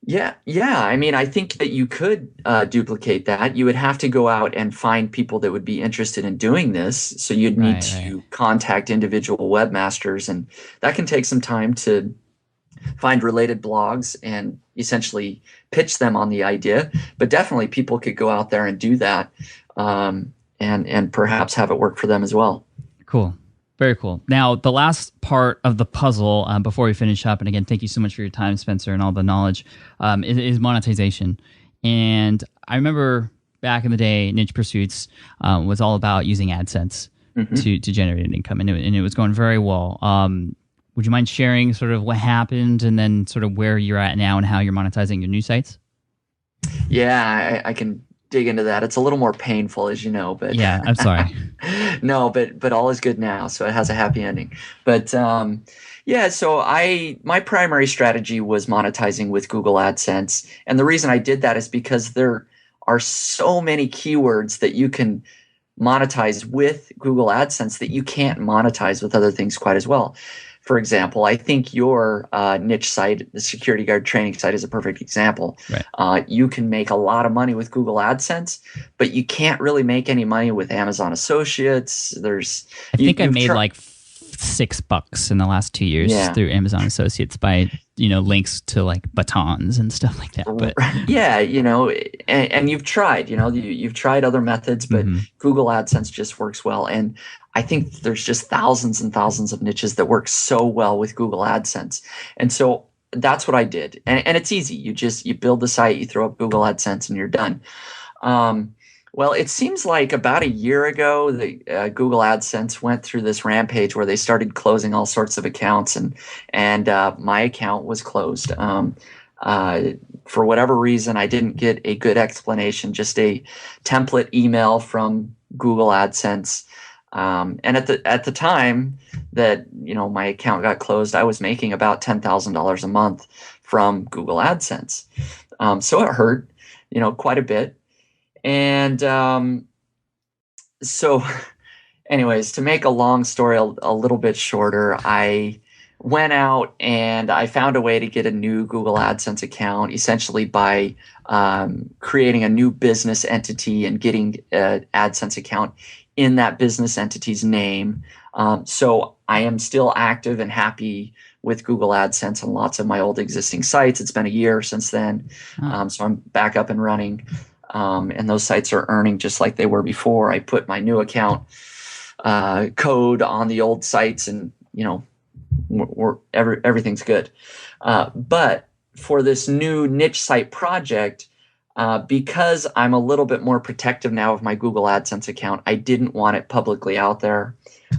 Yeah. I mean, I think that you could duplicate that. You would have to go out and find people that would be interested in doing this. So you'd need Right. to contact individual webmasters, and that can take some time to find related blogs and essentially pitch them on the idea. But definitely, people could go out there and do that, and perhaps have it work for them as well. Cool. Very cool. Now, the last part of the puzzle before we finish up, and again, thank you so much for your time, Spencer, and all the knowledge, is monetization. And I remember back in the day, Niche Pursuits was all about using AdSense to generate an income, and it was going very well. Would you mind sharing sort of what happened and then sort of where you're at now and how you're monetizing your new sites? Yeah, I can dig into that. It's a little more painful, as you know, but Yeah, I'm sorry. no, but all is good now, so it has a happy ending. But yeah, so my primary strategy was monetizing with Google AdSense, and the reason I did that is because there are so many keywords that you can monetize with Google AdSense that you can't monetize with other things quite as well. For example, I think your niche site, the Security Guard training site, is a perfect example. Right. You can make a lot of money with Google AdSense, but you can't really make any money with Amazon Associates. I think I made like $6 in the last 2 years through Amazon Associates by links to like batons and stuff like that. But yeah, and you've tried, you've tried other methods, but Google AdSense just works well. And I think there's just thousands and thousands of niches that work so well with Google AdSense. And so that's what I did. And it's easy. You build the site, you throw up Google AdSense, and you're done. Well, it seems like about a year ago, the Google AdSense went through this rampage where they started closing all sorts of accounts, and my account was closed. For whatever reason, I didn't get a good explanation, just a template email from Google AdSense. And at the time that my account got closed, I was making about $10,000 a month from Google AdSense. So it hurt, quite a bit. And so, anyways, to make a long story a little bit shorter, I went out and I found a way to get a new Google AdSense account, essentially by creating a new business entity and getting an AdSense account in that business entity's name. So I am still active and happy with Google AdSense on lots of my old existing sites. It's been a year since then, so I'm back up and running. And those sites are earning just like they were before. I put my new account code on the old sites, and everything's good. But for this new niche site project, because I'm a little bit more protective now of my Google AdSense account, I didn't want it publicly out there.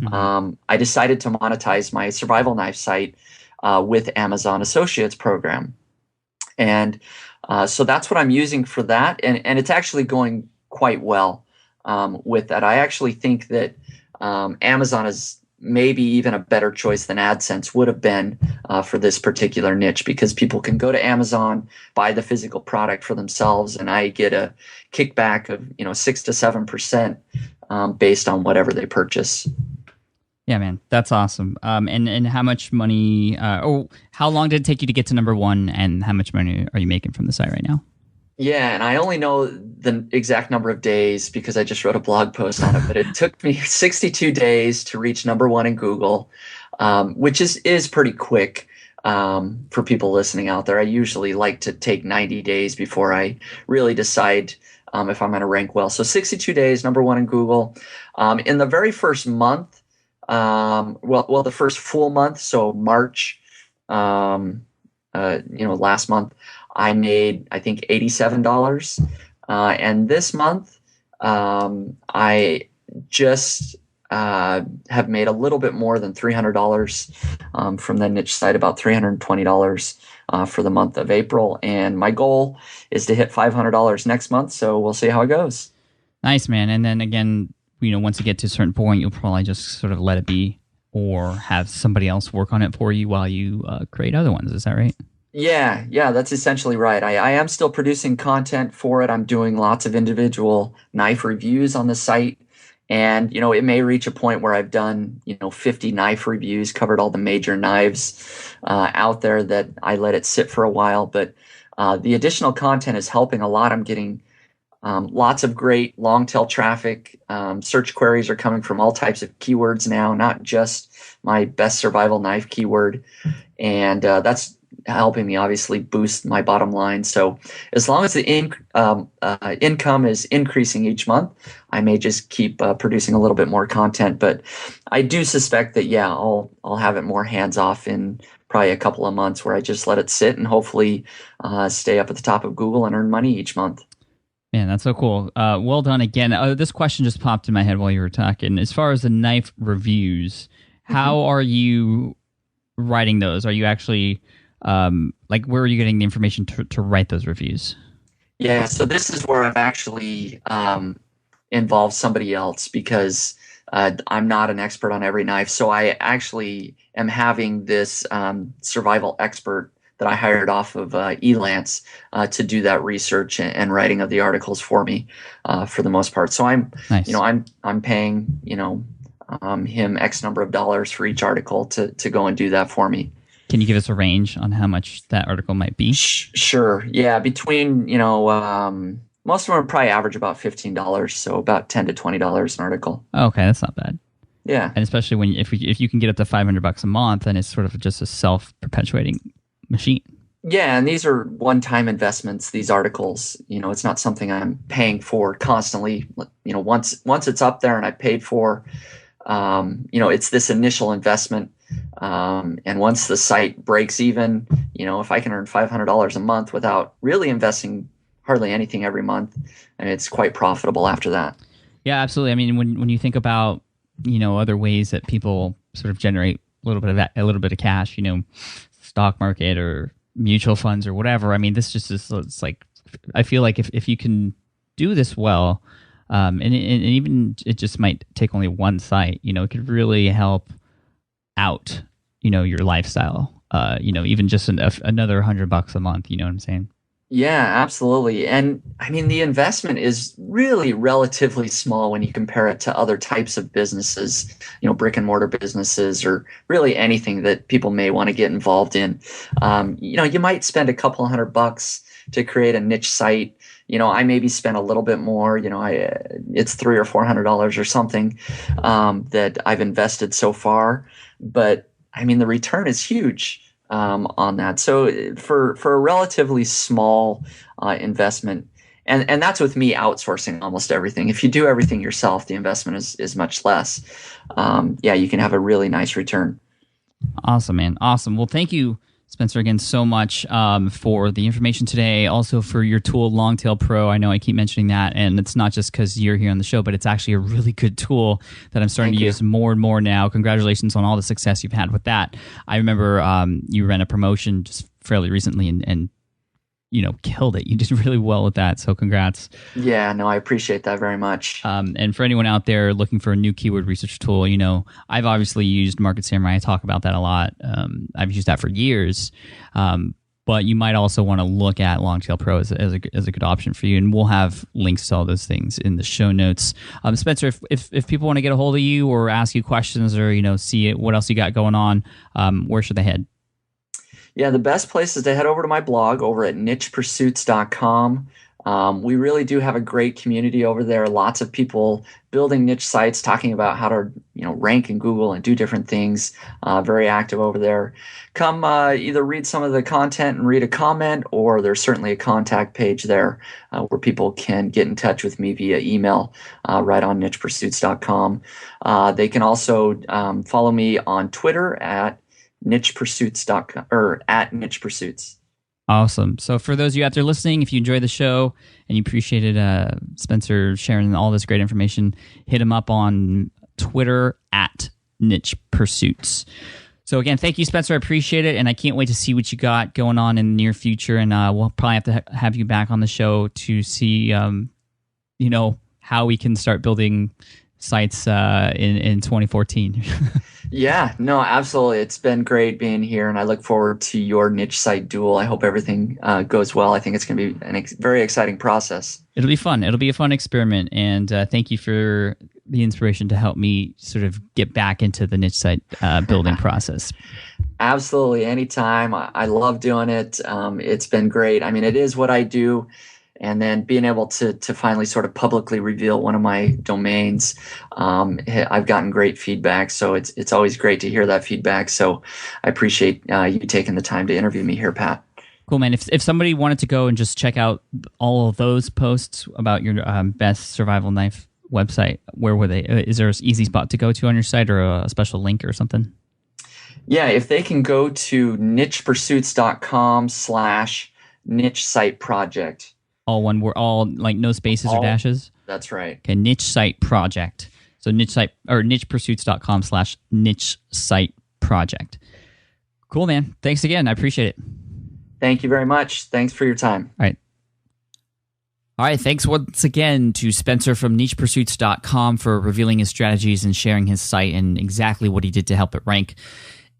I decided to monetize my survival knife site with Amazon Associates program. And so that's what I'm using for that. And it's actually going quite well with that. I actually think that Amazon is maybe even a better choice than AdSense would have been for this particular niche, because people can go to Amazon, buy the physical product for themselves, and I get a kickback of 6 to 7% based on whatever they purchase. Yeah, man, that's awesome. And how much money? How long did it take you to get to number one? And how much money are you making from the site right now? Yeah, and I only know the exact number of days because I just wrote a blog post on it. But it took me 62 days to reach number one in Google, which is pretty quick for people listening out there. I usually like to take 90 days before I really decide if I'm going to rank well. So 62 days, number one in Google. In the very first month. The first full month, so March, last month, I made, I think, $87. And this month, I just have made a little bit more than $300 from the niche site, about $320 for the month of April. And my goal is to hit $500 next month, so we'll see how it goes. Nice, man. And then again, once you get to a certain point, you'll probably just sort of let it be or have somebody else work on it for you while you create other ones. Is that right? Yeah, that's essentially right. I am still producing content for it. I'm doing lots of individual knife reviews on the site. And, it may reach a point where I've done, 50 knife reviews, covered all the major knives out there, that I let it sit for a while. But The additional content is helping a lot. I'm getting lots of great long tail traffic. Search queries are coming from all types of keywords now, not just my best survival knife keyword. And that's helping me obviously boost my bottom line. So as long as the income is increasing each month, I may just keep producing a little bit more content. But I do suspect that, yeah, I'll have it more hands off in probably a couple of months where I just let it sit and hopefully stay up at the top of Google and earn money each month. Man, that's so cool. Well done again. This question just popped in my head while you were talking. As far as the knife reviews, how are you writing those? Are you actually where are you getting the information to write those reviews? Yeah, so this is where I've actually involved somebody else because I'm not an expert on every knife. So I actually am having this survival expert that I hired off of Elance to do that research and writing of the articles for me for the most part. So I'm, nice. I'm paying, him X number of dollars for each article to go and do that for me. Can you give us a range on how much that article might be? Sure. Yeah. Between, most of them are probably average about $15. So about $10 to $20 an article. Okay. That's not bad. Yeah. And especially if you can get up to $500 a month, then it's sort of just a self-perpetuating machine. Yeah, and these are one-time investments, these articles. It's not something I'm paying for constantly. Once it's up there and I paid for, it's this initial investment. And once the site breaks even, if I can earn $500 a month without really investing hardly anything every month, and it's quite profitable after that. Yeah, absolutely. I mean, when you think about, other ways that people sort of generate a little bit of cash, stock market or mutual funds or whatever. I mean, this just is, it's like, I feel like if you can do this well, and even it just might take only one site, it could really help out, your lifestyle, even just another $100 a month, you know what I'm saying? Yeah, absolutely. And I mean, the investment is really relatively small when you compare it to other types of businesses, brick and mortar businesses, or really anything that people may want to get involved in. You might spend a couple $100 to create a niche site. I maybe spend a little bit more, it's $300 or $400 or something, that I've invested so far. But I mean, the return is huge. On that. So for a relatively small investment, and that's with me outsourcing almost everything. If you do everything yourself, the investment is much less. You can have a really nice return. Awesome, man. Awesome. Well, thank you, Spencer, again so much for the information today. Also for your tool, Longtail Pro. I know I keep mentioning that, and it's not just because you're here on the show, but it's actually a really good tool that I'm starting to use more and more now. Congratulations on all the success you've had with that. I remember you ran a promotion just fairly recently and killed it. You did really well with that, so congrats. Yeah, no, I appreciate that very much. And for anyone out there looking for a new keyword research tool, I've obviously used Market Samurai. I talk about that a lot. I've used that for years. But you might also want to look at Longtail Pro as a good option for you, and we'll have links to all those things in the show notes. Spencer, if people want to get a hold of you or ask you questions or see what else you got going on, where should they head? Yeah, the best place is to head over to my blog over at nichepursuits.com. We really do have a great community over there. Lots of people building niche sites, talking about how to rank in Google and do different things. Very active over there. Come either read some of the content and read a comment, or there's certainly a contact page there where people can get in touch with me via email right on nichepursuits.com. They can also follow me on Twitter at nichepursuits.com or at nichepursuits. Awesome. So for those of you out there listening, if you enjoyed the show and you appreciated Spencer sharing all this great information, hit him up on Twitter at nichepursuits. So again, thank you, Spencer. I appreciate it, and I can't wait to see what you got going on in the near future. And we'll probably have to have you back on the show to see, how we can start building sites in 2014. Yeah, no, absolutely. It's been great being here, and I look forward to your niche site duel. I hope everything goes well. I think it's going to be a very exciting process. It'll be fun. It'll be a fun experiment, and thank you for the inspiration to help me sort of get back into the niche site building process. Absolutely, anytime. I love doing it. It's been great. I mean, it is what I do, and then being able to finally sort of publicly reveal one of my domains, I've gotten great feedback. So it's always great to hear that feedback. So I appreciate you taking the time to interview me here, Pat. Cool, man. If somebody wanted to go and just check out all of those posts about your best survival knife website, where were they? Is there an easy spot to go to on your site, or a special link or something? Yeah, if they can go to nichepursuits.com/niche site project. All one word, all like no spaces or dashes? That's right. Okay, niche site project. So niche site or nichepursuits.com/niche site project. Cool, man. Thanks again. I appreciate it. Thank you very much. Thanks for your time. All right. All right, thanks once again to Spencer from nichepursuits.com for revealing his strategies and sharing his site and exactly what he did to help it rank.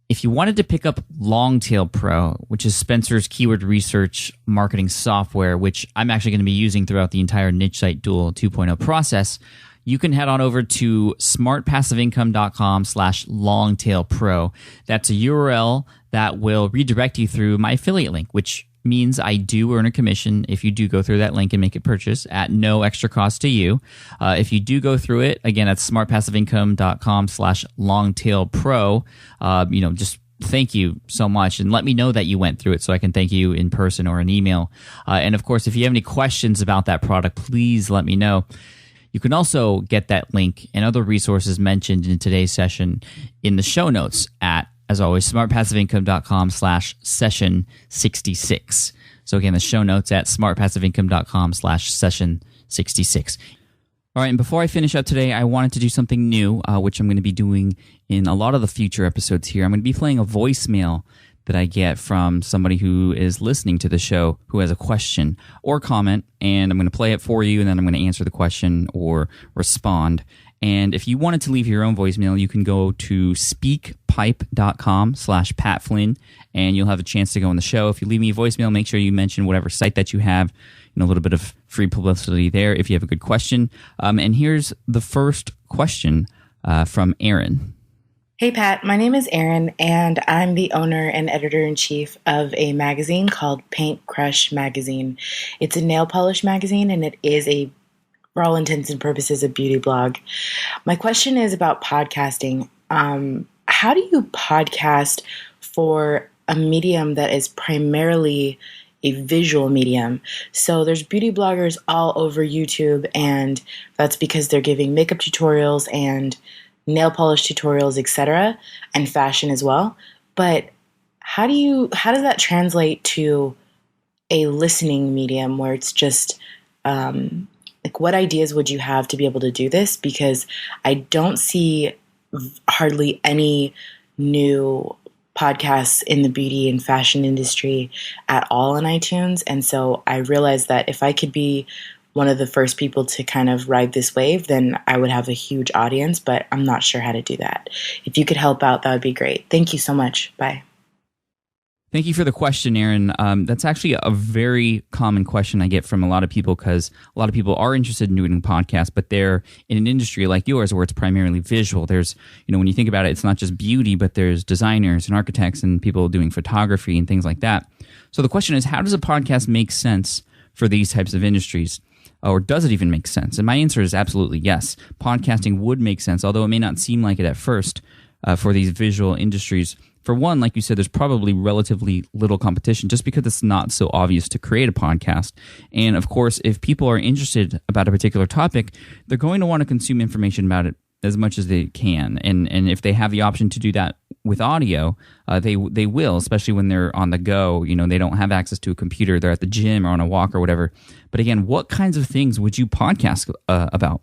If you wanted to pick up Longtail Pro, which is Spencer's keyword research marketing software, which I'm actually going to be using throughout the entire Niche Site Duel 2.0 process, you can head on over to smartpassiveincome.com/longtailpro. That's a URL that will redirect you through my affiliate link, which means I do earn a commission if you do go through that link and make a purchase at no extra cost to you. If you do go through it, again, that's smartpassiveincome.com/longtailpro. Just thank you so much, and let me know that you went through it so I can thank you in person or an email. And of course, if you have any questions about that product, please let me know. You can also get that link and other resources mentioned in today's session in the show notes at, as always, smartpassiveincome.com/session66. So again, the show notes at smartpassiveincome.com/session66. All right, and before I finish up today, I wanted to do something new, which I'm going to be doing in a lot of the future episodes here. I'm going to be playing a voicemail that I get from somebody who is listening to the show who has a question or comment, and I'm going to play it for you, and then I'm going to answer the question or respond. And if you wanted to leave your own voicemail, you can go to speakpipe.com/Pat Flynn, and you'll have a chance to go on the show. If you leave me a voicemail, make sure you mention whatever site that you have, a little bit of free publicity there if you have a good question. And here's the first question from Aaron. Hey, Pat. My name is Erin, and I'm the owner and editor-in-chief of a magazine called Paint Crush Magazine. It's a nail polish magazine, and it is for all intents and purposes, a beauty blog. My question is about podcasting. How do you podcast for a medium that is primarily a visual medium? So there's beauty bloggers all over YouTube, and that's because they're giving makeup tutorials and nail polish tutorials, etc., and fashion as well. But how does that translate to a listening medium where it's just what ideas would you have to be able to do this? Because I don't see hardly any new podcasts in the beauty and fashion industry at all on iTunes. And so I realized that if I could be one of the first people to kind of ride this wave, then I would have a huge audience, but I'm not sure how to do that. If you could help out, that would be great. Thank you so much. Bye. Thank you for the question, Aaron. That's actually a very common question I get from a lot of people, because a lot of people are interested in doing podcasts, but they're in an industry like yours where it's primarily visual. There's, when you think about it, it's not just beauty, but there's designers and architects and people doing photography and things like that. So the question is, how does a podcast make sense for these types of industries? Or does it even make sense? And my answer is absolutely yes. Podcasting would make sense, although it may not seem like it at first for these visual industries. For one, like you said, there's probably relatively little competition just because it's not so obvious to create a podcast. And of course, if people are interested about a particular topic, they're going to want to consume information about it as much as they can. And if they have the option to do that with audio, they will, especially when they're on the go. They don't have access to a computer. They're at the gym or on a walk or whatever. But again, what kinds of things would you podcast about?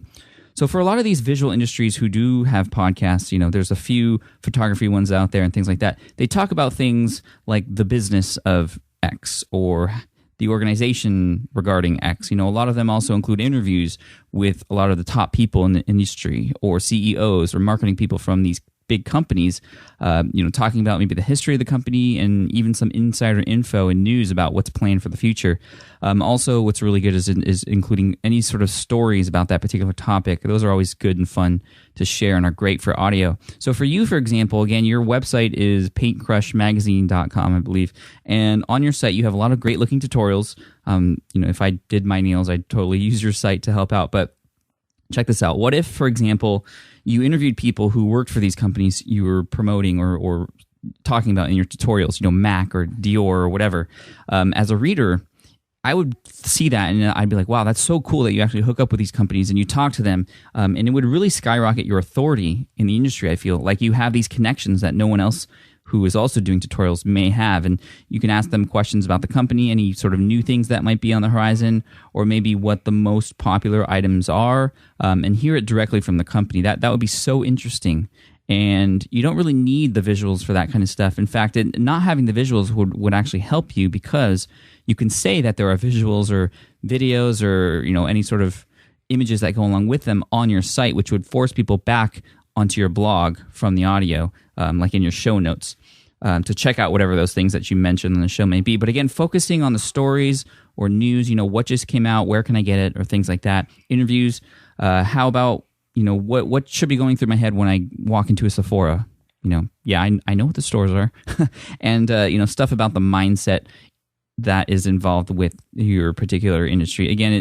So for a lot of these visual industries who do have podcasts, there's a few photography ones out there and things like that. They talk about things like the business of X or the organization regarding X. A lot of them also include interviews with a lot of the top people in the industry, or CEOs or marketing people from these big companies, talking about maybe the history of the company and even some insider info and news about what's planned for the future. Also, what's really good is including any sort of stories about that particular topic. Those are always good and fun to share and are great for audio. So for you, for example, again, your website is paintcrushmagazine.com, I believe. And on your site, you have a lot of great looking tutorials. If I did my nails, I'd totally use your site to help out. But check this out. What if, for example, you interviewed people who worked for these companies you were promoting or talking about in your tutorials, Mac or Dior or whatever. As a reader, I would see that and I'd be like, wow, that's so cool that you actually hook up with these companies and you talk to them. And it would really skyrocket your authority in the industry, I feel. Like you have these connections that no one else who is also doing tutorials may have. And you can ask them questions about the company, any sort of new things that might be on the horizon, or maybe what the most popular items are, and hear it directly from the company. That would be so interesting. And you don't really need the visuals for that kind of stuff. In fact, not having the visuals would actually help you, because you can say that there are visuals or videos or any sort of images that go along with them on your site, which would force people back onto your blog from the audio, like in your show notes, to check out whatever those things that you mentioned on the show may be. But again, focusing on the stories or news, what just came out, where can I get it, or things like that. Interviews, how about what should be going through my head when I walk into a Sephora? I know what the stores are, and stuff about the mindset that is involved with your particular industry. Again,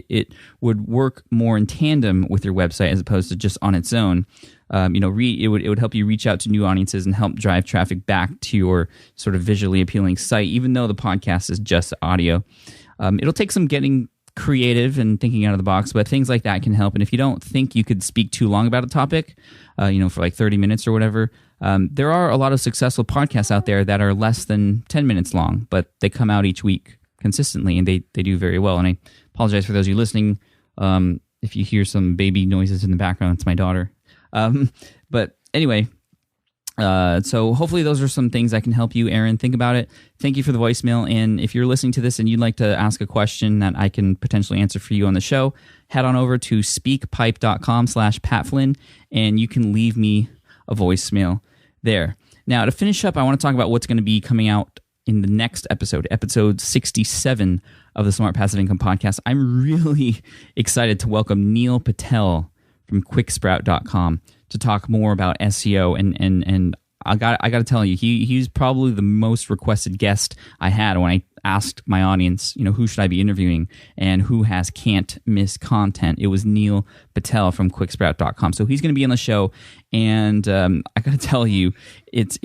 it would work more in tandem with your website as opposed to just on its own. It would help you reach out to new audiences and help drive traffic back to your sort of visually appealing site, even though the podcast is just audio. It'll take some getting creative and thinking out of the box, but things like that can help. And if you don't think you could speak too long about a topic, for like 30 minutes or whatever, there are a lot of successful podcasts out there that are less than 10 minutes long, but they come out each week consistently, and they do very well. And I apologize for those of you listening. If you hear some baby noises in the background, it's my daughter. But anyway, so hopefully those are some things that can help you, Aaron. Think about it. Thank you for the voicemail. And if you're listening to this and you'd like to ask a question that I can potentially answer for you on the show, head on over to speakpipe.com/PatFlynn, and you can leave me a voicemail there. Now, to finish up, I want to talk about what's going to be coming out in the next episode 67 of the Smart Passive Income Podcast. I'm really excited to welcome Neil Patel from Quicksprout.com to talk more about SEO, and I got to tell you, he's probably the most requested guest I had when I asked my audience, who should I be interviewing and who has can't miss content. It was Neil Patel from Quicksprout.com. So he's going to be on the show, and I got to tell you, it's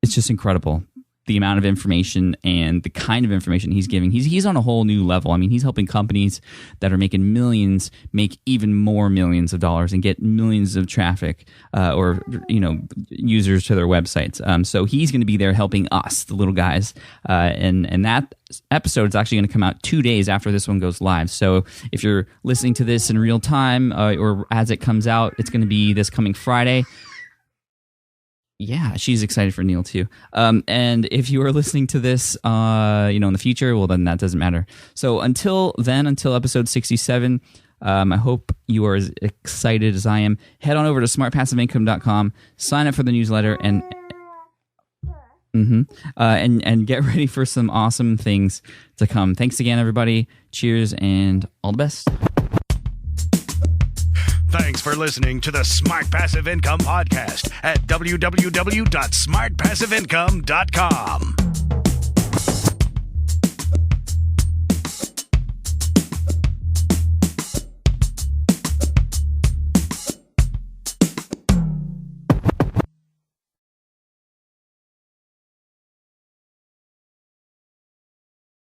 just incredible. The amount of information and the kind of information he's giving. He's on a whole new level. I mean, he's helping companies that are making millions make even more millions of dollars and get millions of traffic or users to their websites. So he's going to be there helping us, the little guys. And that episode is actually going to come out 2 days after this one goes live. So if you're listening to this in real time or as it comes out, it's going to be this coming Friday. Yeah, she's excited for Neil too. And if you are listening to this, in the future, well, then that doesn't matter. So until episode 67, I hope you are as excited as I am. Head on over to smartpassiveincome.com, sign up for the newsletter, and get ready for some awesome things to come. Thanks again, everybody. Cheers, and all the best. Thanks for listening to the Smart Passive Income Podcast at www.smartpassiveincome.com.